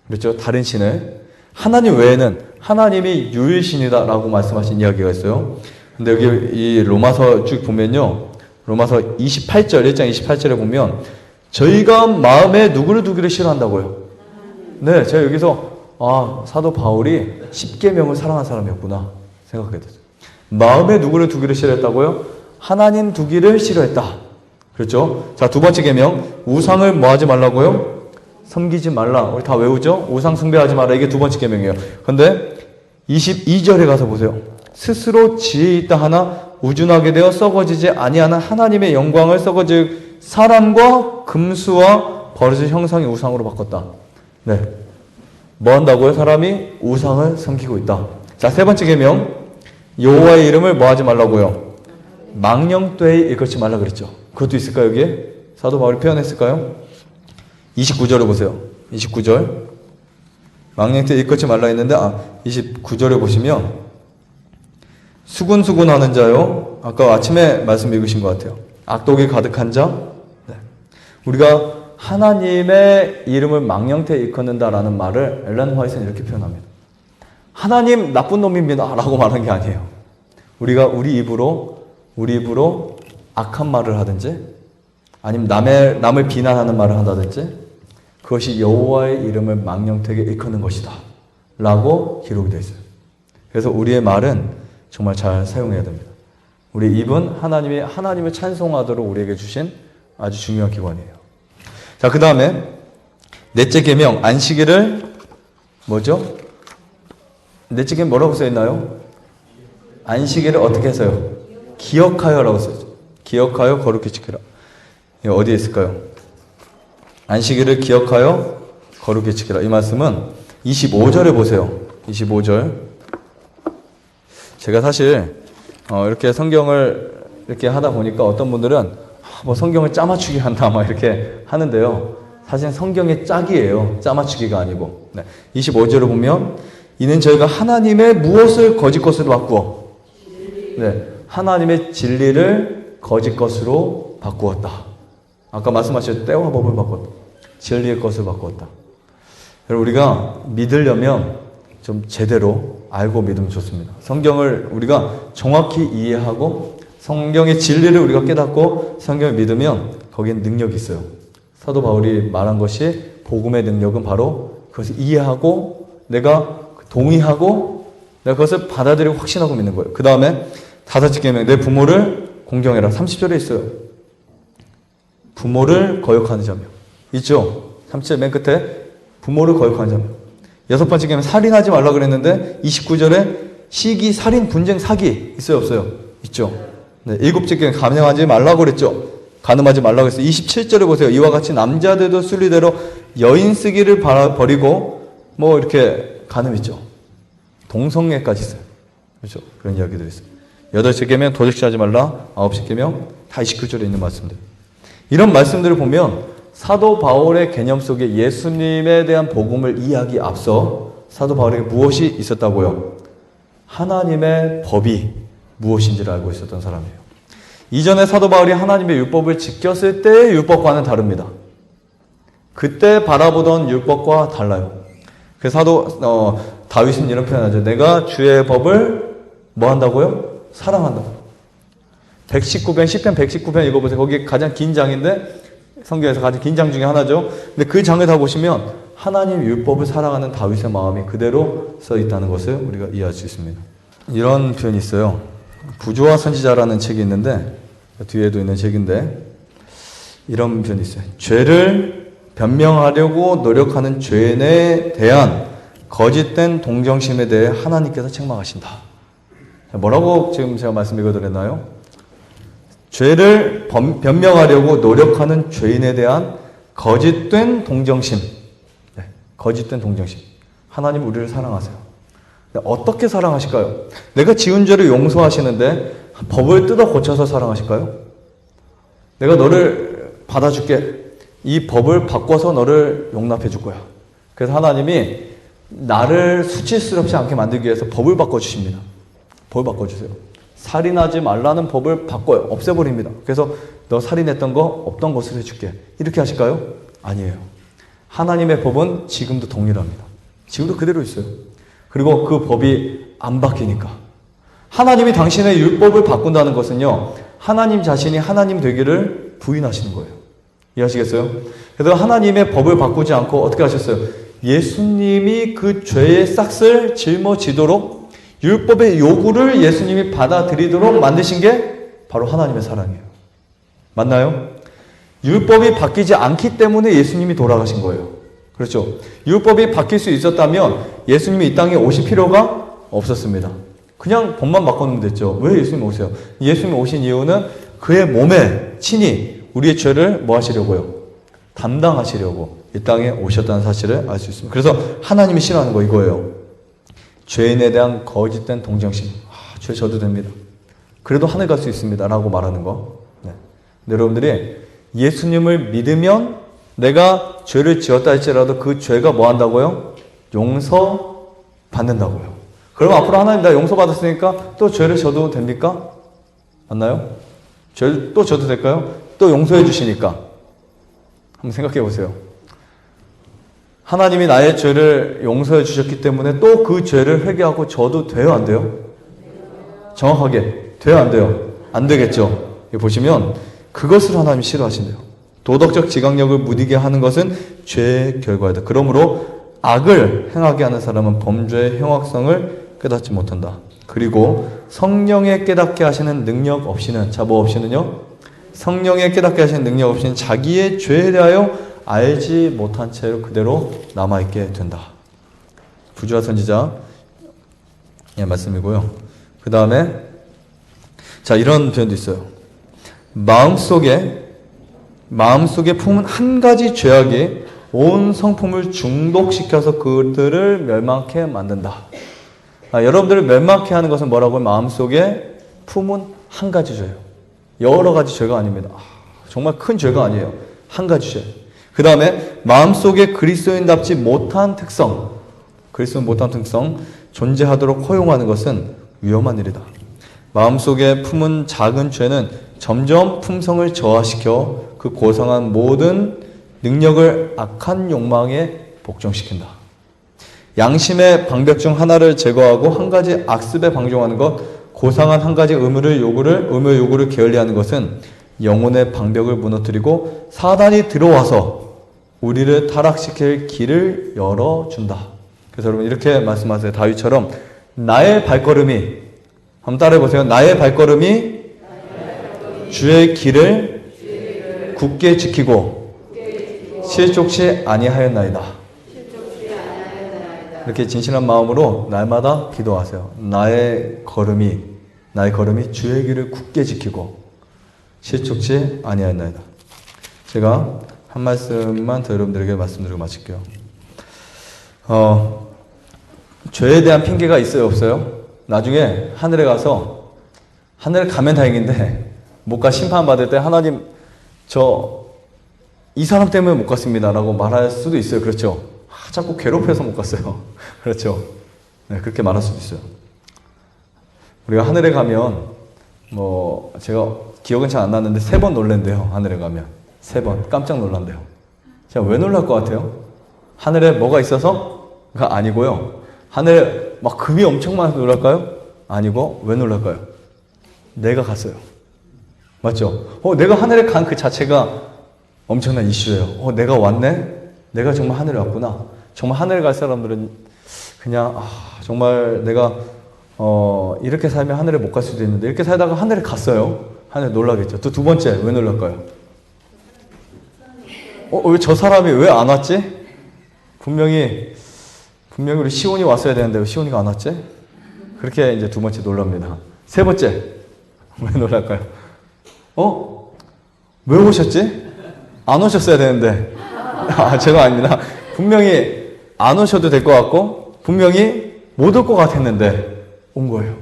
그렇죠? 다른 신을. 하나님 외에는 하나님이 유일신이다라고 말씀하신 이야기가 있어요. 근데 여기 이 로마서 쭉 보면요. 로마서 28절, 1장 28절에 보면 저희가 마음에 누구를 두기를 싫어한다고요. 네, 제가 여기서 사도 바울이 십계명을 사랑한 사람이었구나 생각하게 됐어요. 마음에 누구를 두기를 싫어했다고요? 하나님 두기를 싫어했다. 그렇죠? 자, 두 번째 계명 우상을 뭐 하지 말라고요? 섬기지 말라. 우리 다 외우죠? 우상 숭배하지 마라. 이게 두 번째 계명이에요. 근데 22절에 가서 보세요. 스스로 지혜 있다 하나 우준하게 되어 썩어지지 아니하는 하나님의 영광을 썩어질 사람과 금수와 버릇의 형상의 우상으로 바꿨다. 네. 뭐 한다고요? 사람이 우상을 섬기고 있다. 자, 세 번째 계명 여호와의 이름을 뭐 하지 말라고요? 망령되이 일컫지 말라 그랬죠. 그것도 있을까요? 여기에? 사도 바울이 표현했을까요? 29절을 보세요. 29절 망령되이 일컫지 말라 했는데 29절에 보시면 수군수군하는 자요. 아까 아침에 말씀 읽으신 것 같아요. 악독이 가득한 자. 네. 우리가 하나님의 이름을 망령되이 일컫는다라는 말을 엘렌 화이트는 이렇게 표현합니다. 하나님 나쁜 놈입니다 라고 말한 게 아니에요. 우리가 우리 입으로 악한 말을 하든지 아니면 남을 비난하는 말을 한다든지 그것이 여호와의 이름을 망령되게 일컫는 것이다 라고 기록이 되어 있어요. 그래서 우리의 말은 정말 잘 사용해야 됩니다. 우리 입은 하나님을 찬송하도록 우리에게 주신 아주 중요한 기관이에요. 자, 그 다음에 넷째 계명 안식일을 뭐죠? 넷째 계명 뭐라고 써있나요? 안식일을 어떻게 해서요? 기억하여라고 써있죠. 기억하여 거룩히 지키라. 이거 어디에 있을까요? 안식일을 기억하여 거룩히 지키라. 이 말씀은 25절에 보세요. 25절. 제가 사실 이렇게 성경을 이렇게 하다 보니까 어떤 분들은 뭐 성경을 짜맞추기 한다 막 이렇게 하는데요. 사실 성경의 짝이에요. 짜맞추기가 아니고. 네. 25절을 보면 이는 저희가 하나님의 무엇을 거짓 것으로 바꾸어? 네. 하나님의 진리를 거짓 것으로 바꾸었다. 아까 말씀하셨죠. 때와 법을 바꿨다. 진리의 것을 바꾸었다. 여러분 우리가 믿으려면 좀 제대로 알고 믿으면 좋습니다. 성경을 우리가 정확히 이해하고 성경의 진리를 우리가 깨닫고 성경을 믿으면 거기엔 능력이 있어요. 사도 바울이 말한 것이 복음의 능력은 바로 그것을 이해하고 내가 동의하고 내가 그것을 받아들이고 확신하고 믿는 거예요. 그 다음에 다섯째 계명 내 부모를 공경해라. 30절에 있어요. 부모를 거역하는 자며 있죠. 37절 맨 끝에 부모를 거역하는 자며 여섯 번째 계명 살인하지 말라 그랬는데 29절에 시기, 살인, 분쟁, 사기 있어요 없어요? 있죠. 네, 일곱째 계명 간음하지 말라고 그랬죠. 간음하지 말라고 했어요. 27절에 보세요. 이와 같이 남자들도 순리대로 여인 쓰기를 버리고 뭐 이렇게 간음했죠. 동성애까지 있어요. 그렇죠? 그런 이야기들이 있어요. 여덟째 계명 도적질하지 말라. 아홉째 계명 다 29절에 있는 말씀들. 이런 말씀들을 보면 사도 바울의 개념 속에 예수님에 대한 복음을 이해하기 앞서 사도 바울에게 무엇이 있었다고요? 하나님의 법이 무엇인지를 알고 있었던 사람이에요. 이전에 사도 바울이 하나님의 율법을 지켰을 때의 율법과는 다릅니다. 그때 바라보던 율법과 달라요. 그래서 사도 다윗은 이런 표현하죠. 내가 주의 법을 뭐 한다고요? 사랑한다. 119편, 시편 119편 읽어보세요. 거기 가장 긴 장인데 성경에서 가장 긴 장 중에 하나죠. 근데 그 장을 다 보시면 하나님 율법을 사랑하는 다윗의 마음이 그대로 써 있다는 것을 우리가 이해할 수 있습니다. 이런 표현이 있어요. 부조와 선지자라는 책이 있는데 뒤에도 있는 책인데 이런 표현이 있어요. 죄를 변명하려고 노력하는 죄인에 대한 거짓된 동정심에 대해 하나님께서 책망하신다. 뭐라고 지금 제가 말씀 읽어드렸나요? 죄를 변명하려고 노력하는 죄인에 대한 거짓된 동정심. 네, 거짓된 동정심. 하나님 우리를 사랑하세요. 어떻게 사랑하실까요? 내가 지은 죄를 용서하시는데 법을 뜯어 고쳐서 사랑하실까요? 내가 너를 받아줄게. 이 법을 바꿔서 너를 용납해 줄 거야. 그래서 하나님이 나를 수치스럽지 않게 만들기 위해서 법을 바꿔주십니다. 법을 바꿔주세요. 살인하지 말라는 법을 바꿔요. 없애버립니다. 그래서 너 살인했던 거 없던 것을 해줄게. 이렇게 하실까요? 아니에요. 하나님의 법은 지금도 동일합니다. 지금도 그대로 있어요. 그리고 그 법이 안 바뀌니까. 하나님이 당신의 율법을 바꾼다는 것은요. 하나님 자신이 하나님 되기를 부인하시는 거예요. 이해하시겠어요? 그래서 하나님의 법을 바꾸지 않고 어떻게 하셨어요? 예수님이 그 죄의 싹을 짊어지도록 율법의 요구를 예수님이 받아들이도록 만드신 게 바로 하나님의 사랑이에요. 맞나요? 율법이 바뀌지 않기 때문에 예수님이 돌아가신 거예요. 그렇죠? 율법이 바뀔 수 있었다면 예수님이 이 땅에 오실 필요가 없었습니다. 그냥 법만 바꿔놓으면 됐죠. 왜 예수님 오세요? 예수님 오신 이유는 그의 몸에 친히 우리의 죄를 뭐 하시려고요? 담당하시려고 이 땅에 오셨다는 사실을 알 수 있습니다. 그래서 하나님이 싫어하는 거 이거예요. 죄인에 대한 거짓된 동정심. 죄 져도 됩니다. 그래도 하늘 갈 수 있습니다. 라고 말하는 거. 네. 여러분들이 예수님을 믿으면 내가 죄를 지었다 할지라도 그 죄가 뭐 한다고요? 용서받는다고요. 그럼 앞으로 하나님 나 용서받았으니까 또 죄를 져도 됩니까? 맞나요? 죄를 또 져도 될까요? 또 용서해 주시니까. 한번 생각해 보세요. 하나님이 나의 죄를 용서해 주셨기 때문에 또 그 죄를 회개하고 져도 돼요, 안 돼요? 정확하게 돼요, 안 돼요? 안 되겠죠. 여기 보시면 그것을 하나님이 싫어하신대요. 도덕적 지각력을 무디게 하는 것은 죄의 결과이다. 그러므로 악을 행하게 하는 사람은 범죄의 흉악성을 깨닫지 못한다. 그리고 성령의 깨닫게 하시는 능력 없이는, 자, 뭐 없이는요? 성령의 깨닫게 하시는 능력 없이는 자기의 죄에 대하여 알지 못한 채로 그대로 남아있게 된다. 부주와 선지자 말씀이고요. 그 다음에 자, 이런 표현도 있어요. 마음속에 품은 한 가지 죄악이 온 성품을 중독시켜서 그들을 멸망케 만든다. 여러분들을 멸망케 하는 것은 뭐라고요? 마음속에 품은 한 가지 죄예요. 여러 가지 죄가 아닙니다. 정말 큰 죄가 아니에요. 한 가지 죄. 그 다음에 마음속에 그리스도인답지 못한 특성, 존재하도록 허용하는 것은 위험한 일이다. 마음속에 품은 작은 죄는 점점 품성을 저하시켜 그 고상한 모든 능력을 악한 욕망에 복종시킨다. 양심의 방벽 중 하나를 제거하고 한 가지 악습에 방종하는 것, 고상한 한 가지 의무 요구를 게을리하는 것은 영혼의 방벽을 무너뜨리고 사단이 들어와서 우리를 타락시킬 길을 열어준다. 그래서 여러분 이렇게 말씀하세요. 다윗처럼 나의 발걸음이, 한번 따라해보세요. 나의 발걸음이 주의 길을 굳게 지키고 실족치 아니하였나이다. 이렇게 진실한 마음으로 날마다 기도하세요. 나의 걸음이 주의 길을 굳게 지키고 실족치 아니하였나이다. 제가 한 말씀만 더 여러분들에게 말씀드리고 마칠게요. 죄에 대한 핑계가 있어요, 없어요? 나중에 하늘에 가면 다행인데 못 가 심판받을 때 하나님 이 사람 때문에 못 갔습니다 라고 말할 수도 있어요. 그렇죠? 자꾸 괴롭혀서 못 갔어요. 그렇죠? 네, 그렇게 말할 수도 있어요. 우리가 하늘에 가면 제가 기억은 잘 안 나는데 3번 놀란대요. 하늘에 가면 3번 깜짝 놀란대요. 제가 왜 놀랄 것 같아요? 하늘에 뭐가 있어서가 아니고요. 하늘에 막 금이 엄청 많아서 놀랄까요? 아니고 왜 놀랄까요? 내가 갔어요. 맞죠? 내가 하늘에 간 그 자체가 엄청난 이슈예요. 내가 왔네? 내가 정말 하늘에 왔구나. 정말 하늘에 갈 사람들은 그냥 정말 내가 이렇게 살면 하늘에 못 갈 수도 있는데 이렇게 살다가 하늘에 갔어요. 하늘에 놀라겠죠. 또 두 번째 왜 놀랄까요? 왜 저 사람이 왜 안 왔지? 분명히 우리 시온이 왔어야 되는데 왜 시온이가 안 왔지? 그렇게 이제 두 번째 놀랍니다. 세 번째 왜 놀랄까요? 왜 오셨지? 안 오셨어야 되는데. 제가 아닙니다. 분명히 안 오셔도 될 것 같고 분명히 못 올 것 같았는데 온 거예요.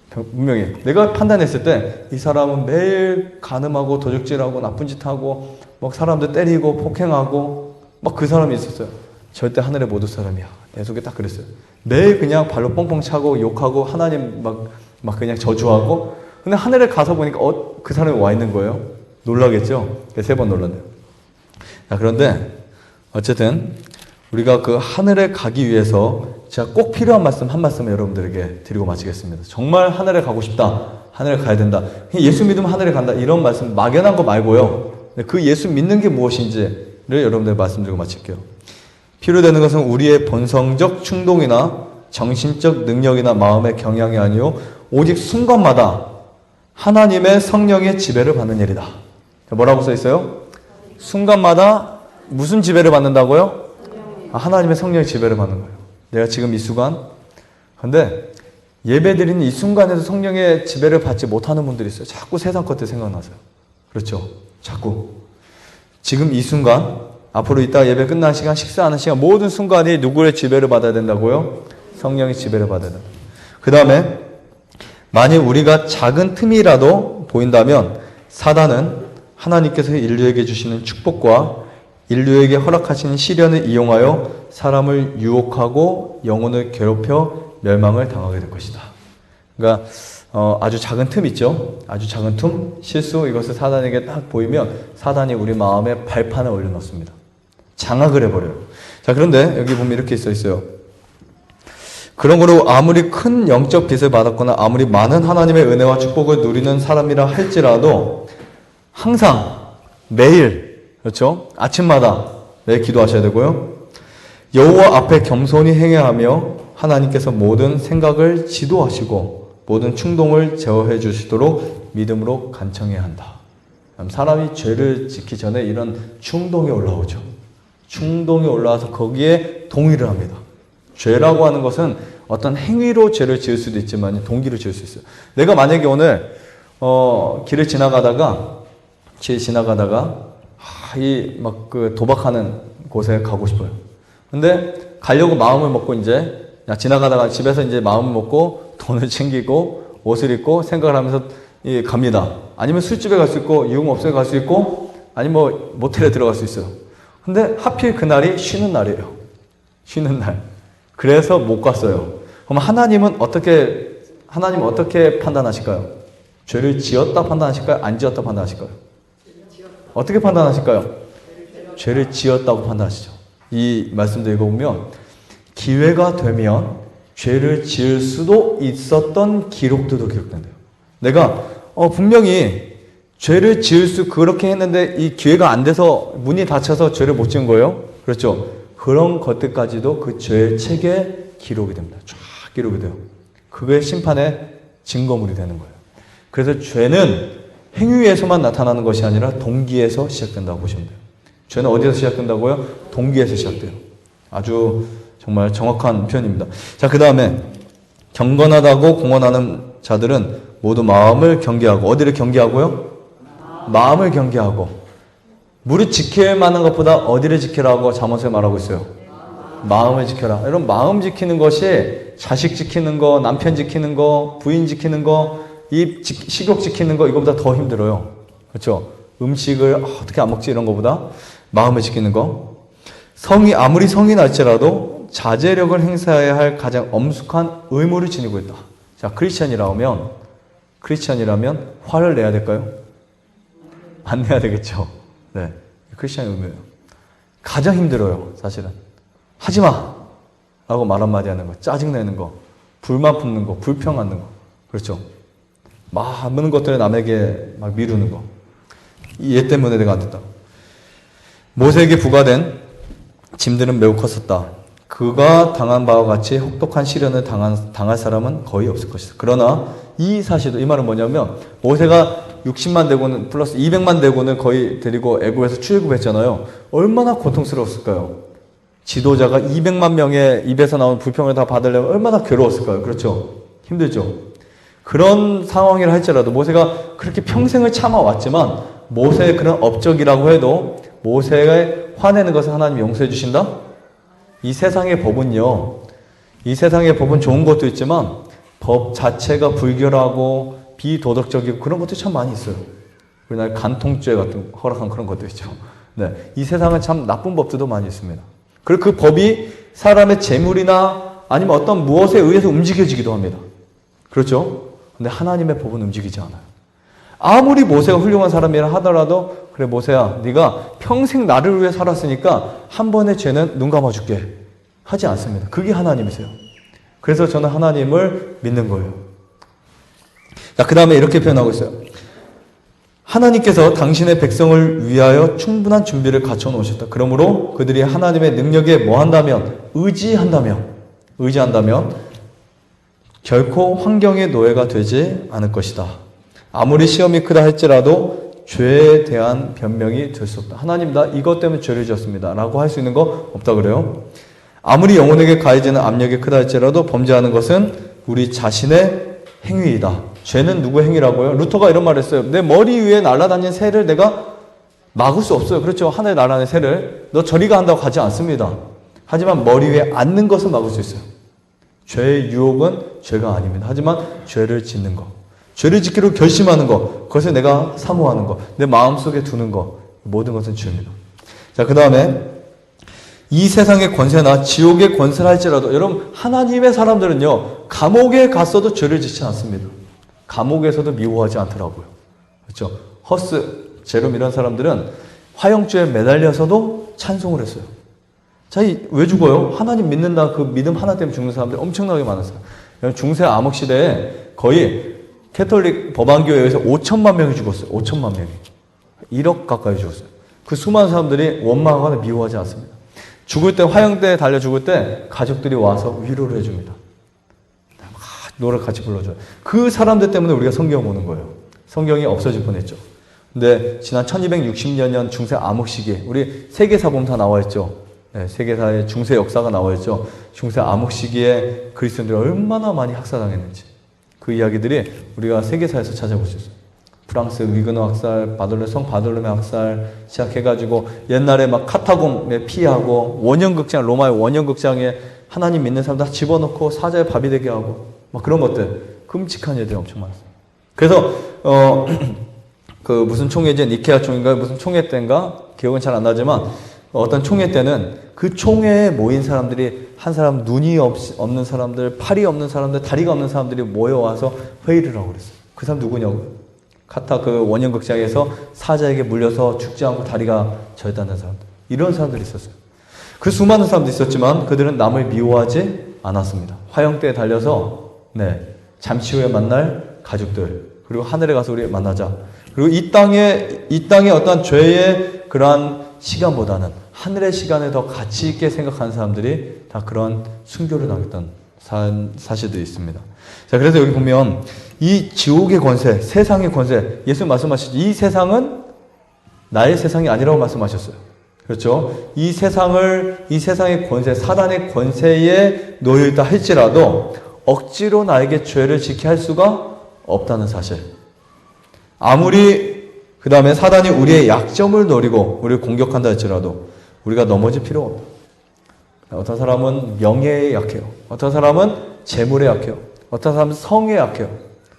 분명히 내가 판단했을 때 이 사람은 매일 간음하고 도적질하고 나쁜 짓 하고 막 사람들 때리고 폭행하고 막 그 사람이 있었어요. 절대 하늘에 못 올 사람이야. 내 속에 딱 그랬어요. 매일 그냥 발로 뻥뻥 차고 욕하고 하나님 막 그냥 저주하고. 근데 하늘에 가서 보니까 그 사람이 와 있는 거예요. 놀라겠죠? 3번 놀랐네요. 그런데 어쨌든 우리가 그 하늘에 가기 위해서 제가 꼭 필요한 말씀 한 말씀을 여러분들에게 드리고 마치겠습니다. 정말 하늘에 가고 싶다. 하늘에 가야 된다. 예수 믿으면 하늘에 간다. 이런 말씀 막연한 거 말고요. 그 예수 믿는 게 무엇인지를 여러분들에게 말씀드리고 마칠게요. 필요되는 것은 우리의 본성적 충동이나 정신적 능력이나 마음의 경향이 아니요 오직 순간마다 하나님의 성령의 지배를 받는 일이다. 뭐라고 써 있어요? 순간마다 무슨 지배를 받는다고요? 하나님의 성령의 지배를 받는 거예요. 내가 지금 이 순간, 근데 예배 드리는 이 순간에도 성령의 지배를 받지 못하는 분들이 있어요. 자꾸 세상 것들 생각나세요. 그렇죠? 자꾸. 지금 이 순간, 앞으로 이따 예배 끝나는 시간, 식사하는 시간, 모든 순간이 누구의 지배를 받아야 된다고요? 성령의 지배를 받아야 된다. 그 다음에 만일 우리가 작은 틈이라도 보인다면 사단은 하나님께서 인류에게 주시는 축복과 인류에게 허락하시는 시련을 이용하여 사람을 유혹하고 영혼을 괴롭혀 멸망을 당하게 될 것이다. 그러니까 아주 작은 틈 있죠? 아주 작은 틈, 실수, 이것을 사단에게 딱 보이면 사단이 우리 마음에 발판을 올려놓습니다. 장악을 해버려요. 자, 그런데 여기 보면 이렇게 써 있어요. 그러므로 아무리 큰 영적 빚을 받았거나 아무리 많은 하나님의 은혜와 축복을 누리는 사람이라 할지라도 항상 매일, 그렇죠? 아침마다 매일 기도하셔야 되고요. 여호와 앞에 겸손히 행해야 하며 하나님께서 모든 생각을 지도하시고 모든 충동을 제어해 주시도록 믿음으로 간청해야 한다. 사람이 죄를 짓기 전에 이런 충동이 올라오죠. 충동이 올라와서 거기에 동의를 합니다. 죄라고 하는 것은 어떤 행위로 죄를 지을 수도 있지만 동기로 지을 수 있어요. 내가 만약에 오늘 길을 지나가다가 그 도박하는 곳에 가고 싶어요. 근데 가려고 마음을 먹고 이제 지나가다가 집에서 이제 마음을 먹고 돈을 챙기고 옷을 입고 생각을 하면서 갑니다. 아니면 술집에 갈 수 있고 유흥업소에 갈 수 있고 아니면 모텔에 들어갈 수 있어요. 근데 하필 그날이 쉬는 날이에요. 쉬는 날. 그래서 못 갔어요. 그럼 하나님은 어떻게 판단하실까요? 죄를 지었다 판단하실까요? 안 지었다 판단하실까요? 어떻게 판단하실까요? 죄를 지었다고 판단하시죠. 이 말씀도 읽어보면 기회가 되면 죄를 지을 수도 있었던 기록들도 기록된대요. 내가 분명히 죄를 그렇게 했는데 이 기회가 안 돼서 문이 닫혀서 죄를 못 지은 거예요. 그렇죠? 그런 것들까지도 그 죄의 책에 기록이 됩니다. 쫙 기록이 돼요. 그게 심판의 증거물이 되는 거예요. 그래서 죄는 행위에서만 나타나는 것이 아니라 동기에서 시작된다고 보시면 돼요. 죄는 어디에서 시작된다고요? 동기에서 시작돼요. 아주 정말 정확한 표현입니다. 자, 그 다음에 경건하다고 공언하는 자들은 모두 마음을 경계하고, 어디를 경계하고요? 마음을 경계하고. 무릇 지킬 만한 것보다 어디를 지키라고 잠언서에 말하고 있어요? 마음을 지켜라. 여러분, 마음 지키는 것이 자식 지키는 거, 남편 지키는 거, 부인 지키는 거, 이 식욕 지키는 거, 이거보다 더 힘들어요. 그렇죠? 음식을 어떻게 안 먹지 이런 거보다 마음을 지키는 거. 아무리 성이 날지라도 자제력을 행사해야 할 가장 엄숙한 의무를 지니고 있다. 자, 크리스천이라면 화를 내야 될까요? 안 내야 되겠죠. 네, 크리스천의 의무예요. 가장 힘들어요, 사실은. 하지마! 라고 말 한마디 하는 거, 짜증내는 거, 불만 품는 거, 불평하는 거. 그렇죠? 많은 것들을 남에게 막 미루는 거. 얘 때문에 내가 안 됐다. 모세에게 부과된 짐들은 매우 컸었다. 그가 당한 바와 같이 혹독한 시련을 당할 사람은 거의 없을 것이다. 그러나 이 사실도, 이 말은 뭐냐면 모세가 60만 대군은 플러스 200만 대군을 거의 데리고 애굽에서 출애굽했잖아요. 얼마나 고통스러웠을까요? 지도자가 200만 명의 입에서 나온 불평을 다 받으려면 얼마나 괴로웠을까요? 그렇죠? 힘들죠? 그런 상황이라 할지라도 모세가 그렇게 평생을 참아왔지만 모세의 그런 업적이라고 해도 모세가 화내는 것을 하나님이 용서해 주신다? 이 세상의 법은요, 이 세상의 법은 좋은 것도 있지만 법 자체가 불결하고 비도덕적이고 그런 것도 참 많이 있어요. 우리나라 간통죄 같은 허락한 그런 것도 있죠. 네, 이 세상은 참 나쁜 법들도 많이 있습니다. 그리고 그 법이 사람의 재물이나 아니면 어떤 무엇에 의해서 움직여지기도 합니다. 그렇죠? 근데 하나님의 법은 움직이지 않아요. 아무리 모세가 훌륭한 사람이라 하더라도 그래 모세야, 네가 평생 나를 위해 살았으니까 한 번의 죄는 눈 감아줄게 하지 않습니다. 그게 하나님이세요. 그래서 저는 하나님을 믿는 거예요. 자, 그 다음에 이렇게 표현하고 있어요. 하나님께서 당신의 백성을 위하여 충분한 준비를 갖춰 놓으셨다. 그러므로 그들이 하나님의 능력에 뭐 한다면? 의지한다면 결코 환경의 노예가 되지 않을 것이다. 아무리 시험이 크다 할지라도 죄에 대한 변명이 될 수 없다. 하나님, 나 이것 때문에 죄를 지었습니다 라고 할 수 있는 거 없다 그래요. 아무리 영혼에게 가해지는 압력이 크다 할지라도 범죄하는 것은 우리 자신의 행위이다. 죄는 누구의 행위라고요? 루터가 이런 말을 했어요. 내 머리 위에 날아다니는 새를 내가 막을 수 없어요. 그렇죠? 하늘에 날아다니는 새를 너 저리 가 한다고 가지 않습니다. 하지만 머리 위에 앉는 것은 막을 수 있어요. 죄의 유혹은 죄가 아닙니다. 하지만 죄를 짓는 것, 죄를 짓기로 결심하는 것, 그것을 내가 사모하는 것, 내 마음속에 두는 것, 모든 것은 죄입니다. 자, 그 다음에 이 세상의 권세나 지옥의 권세를 할지라도 여러분, 하나님의 사람들은요 감옥에 갔어도 죄를 짓지 않습니다. 감옥에서도 미워하지 않더라고요. 그렇죠? 허스, 제롬 이런 사람들은 화형주에 매달려서도 찬송을 했어요. 자, 왜 죽어요? 하나님 믿는다. 그 믿음 하나 때문에 죽는 사람들이 엄청나게 많았어요. 중세 암흑 시대에 거의 캐톨릭 법안교회에 의해서 5천만 명이 죽었어요. 5천만 명이. 1억 가까이 죽었어요. 그 수많은 사람들이 원망하거나 미워하지 않습니다. 죽을 때, 화형대에 달려 죽을 때 가족들이 와서 위로를 해줍니다. 노래 같이 불러줘요. 그 사람들 때문에 우리가 성경을 보는 거예요. 성경이 없어질 뻔했죠. 근데 지난 1260년 중세 암흑 시기, 우리 세계사 보면 다 나와 있죠. 네, 세계사의 중세 역사가 나와 있죠. 중세 암흑 시기에 그리스도인들이 얼마나 많이 학살당했는지 그 이야기들이 우리가 세계사에서 찾아볼 수 있어요. 프랑스 위그너 학살, 성 바돌로메 학살 시작해가지고 옛날에 막 카타콤에 피하고 원형극장, 로마의 원형극장에 하나님 믿는 사람 다 집어넣고 사자의 밥이 되게 하고 막 그런 것들, 끔찍한 일들이 엄청 많았어요. 그래서 그 무슨 총회지, 니케아 총회인가 무슨 총회 때인가 기억은 잘 안 나지만 어떤 총회 때는 그 총회에 모인 사람들이 한 사람 눈이 없는 사람들, 팔이 없는 사람들, 다리가 없는 사람들이 모여와서 회의를 하고 그랬어요. 그 사람 누구냐고요? 카타 그 원형극장에서 사자에게 물려서 죽지 않고 다리가 절단된 사람들. 이런 사람들이 있었어요. 그 수많은 사람들이 있었지만 그들은 남을 미워하지 않았습니다. 화형대에 달려서 잠시 후에 만날 가족들, 그리고 하늘에 가서 우리 만나자. 그리고 이 땅의 어떤 죄의 그러한 시간보다는 하늘의 시간에 더 가치 있게 생각하는 사람들이 다 그런 순교를 당했던 사실들이 있습니다. 자, 그래서 여기 보면 이 지옥의 권세, 세상의 권세, 예수님 말씀하시죠. 이 세상은 나의 세상이 아니라고 말씀하셨어요. 그렇죠? 이 세상의 권세, 사단의 권세에 놓여있다 할지라도 억지로 나에게 죄를 지게 할 수가 없다는 사실. 아무리 그 다음에 사단이 우리의 약점을 노리고 우리를 공격한다 할지라도 우리가 넘어질 필요가 없다. 어떤 사람은 명예에 약해요. 어떤 사람은 재물에 약해요. 어떤 사람은 성에 약해요.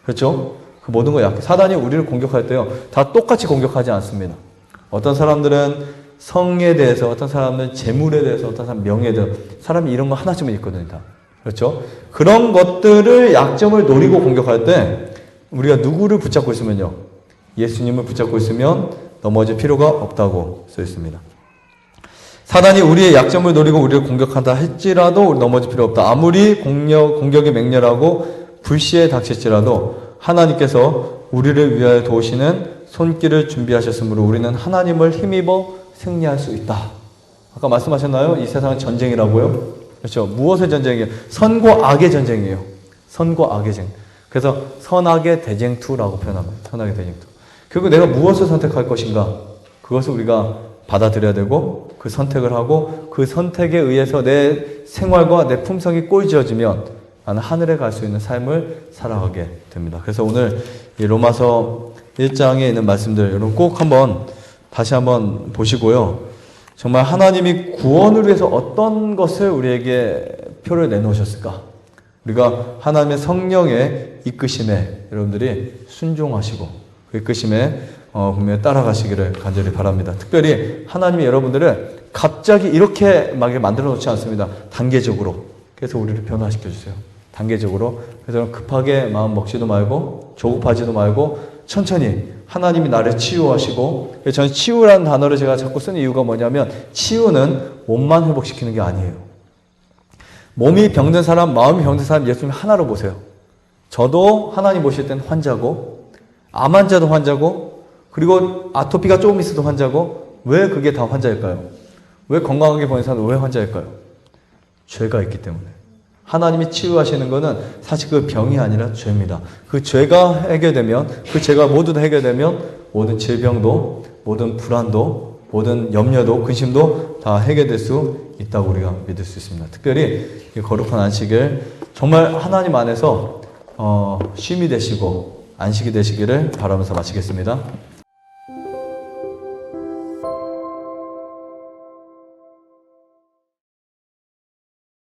그렇죠? 그 모든 거에 약해요. 사단이 우리를 공격할 때요, 다 똑같이 공격하지 않습니다. 어떤 사람들은 성에 대해서, 어떤 사람은 재물에 대해서, 어떤 사람은 명예에 대해서, 사람이 이런 거 하나쯤은 있거든요, 다. 그렇죠? 그런 것들을 약점을 노리고 공격할 때 우리가 누구를 붙잡고 있으면요, 예수님을 붙잡고 있으면 넘어질 필요가 없다고 써 있습니다. 사단이 우리의 약점을 노리고 우리를 공격한다 할지라도 넘어질 필요 없다. 아무리 공격이 맹렬하고 불시에 닥칠지라도 하나님께서 우리를 위하여 도우시는 손길을 준비하셨으므로 우리는 하나님을 힘입어 승리할 수 있다. 아까 말씀하셨나요? 이 세상은 전쟁이라고요? 그렇죠. 무엇의 전쟁이에요? 선과 악의 전쟁이에요. 선과 악의 전쟁. 그래서 선악의 대쟁투라고 표현합니다. 선악의 대쟁투. 결국 내가 무엇을 선택할 것인가? 그것을 우리가 받아들여야 되고 그 선택을 하고 그 선택에 의해서 내 생활과 내 품성이 꼴지어지면 나는 하늘에 갈 수 있는 삶을 살아가게 됩니다. 그래서 오늘 이 로마서 1장에 있는 말씀들 여러분 꼭 다시 한번 보시고요. 정말 하나님이 구원을 위해서 어떤 것을 우리에게 표를 내놓으셨을까? 우리가 하나님의 성령의 이끄심에 여러분들이 순종하시고 그 이끄심에 분명히 따라가시기를 간절히 바랍니다. 특별히 하나님이 여러분들을 갑자기 이렇게 막 만들어 놓지 않습니다. 단계적으로. 그래서 우리를 변화시켜 주세요. 단계적으로. 그래서 급하게 마음 먹지도 말고 조급하지도 말고 천천히 하나님이 나를 치유하시고, 저는 치유라는 단어를 제가 자꾸 쓰는 이유가 뭐냐면 치유는 몸만 회복시키는 게 아니에요. 몸이 병든 사람, 마음이 병든 사람 예수님 하나로 보세요. 저도 하나님 보실 땐 환자고 암 환자도 환자고 그리고 아토피가 조금 있어도 환자고 왜 그게 다 환자일까요? 왜 건강하게 보이는 사람은 왜 환자일까요? 죄가 있기 때문에. 하나님이 치유하시는 것은 사실 그 병이 아니라 죄입니다. 그 죄가 해결되면, 그 죄가 모두 다 해결되면 모든 질병도, 모든 불안도, 모든 염려도, 근심도 다 해결될 수 있다고 우리가 믿을 수 있습니다. 특별히 이 거룩한 안식을 정말 하나님 안에서 쉼이 되시고 안식이 되시기를 바라면서 마치겠습니다.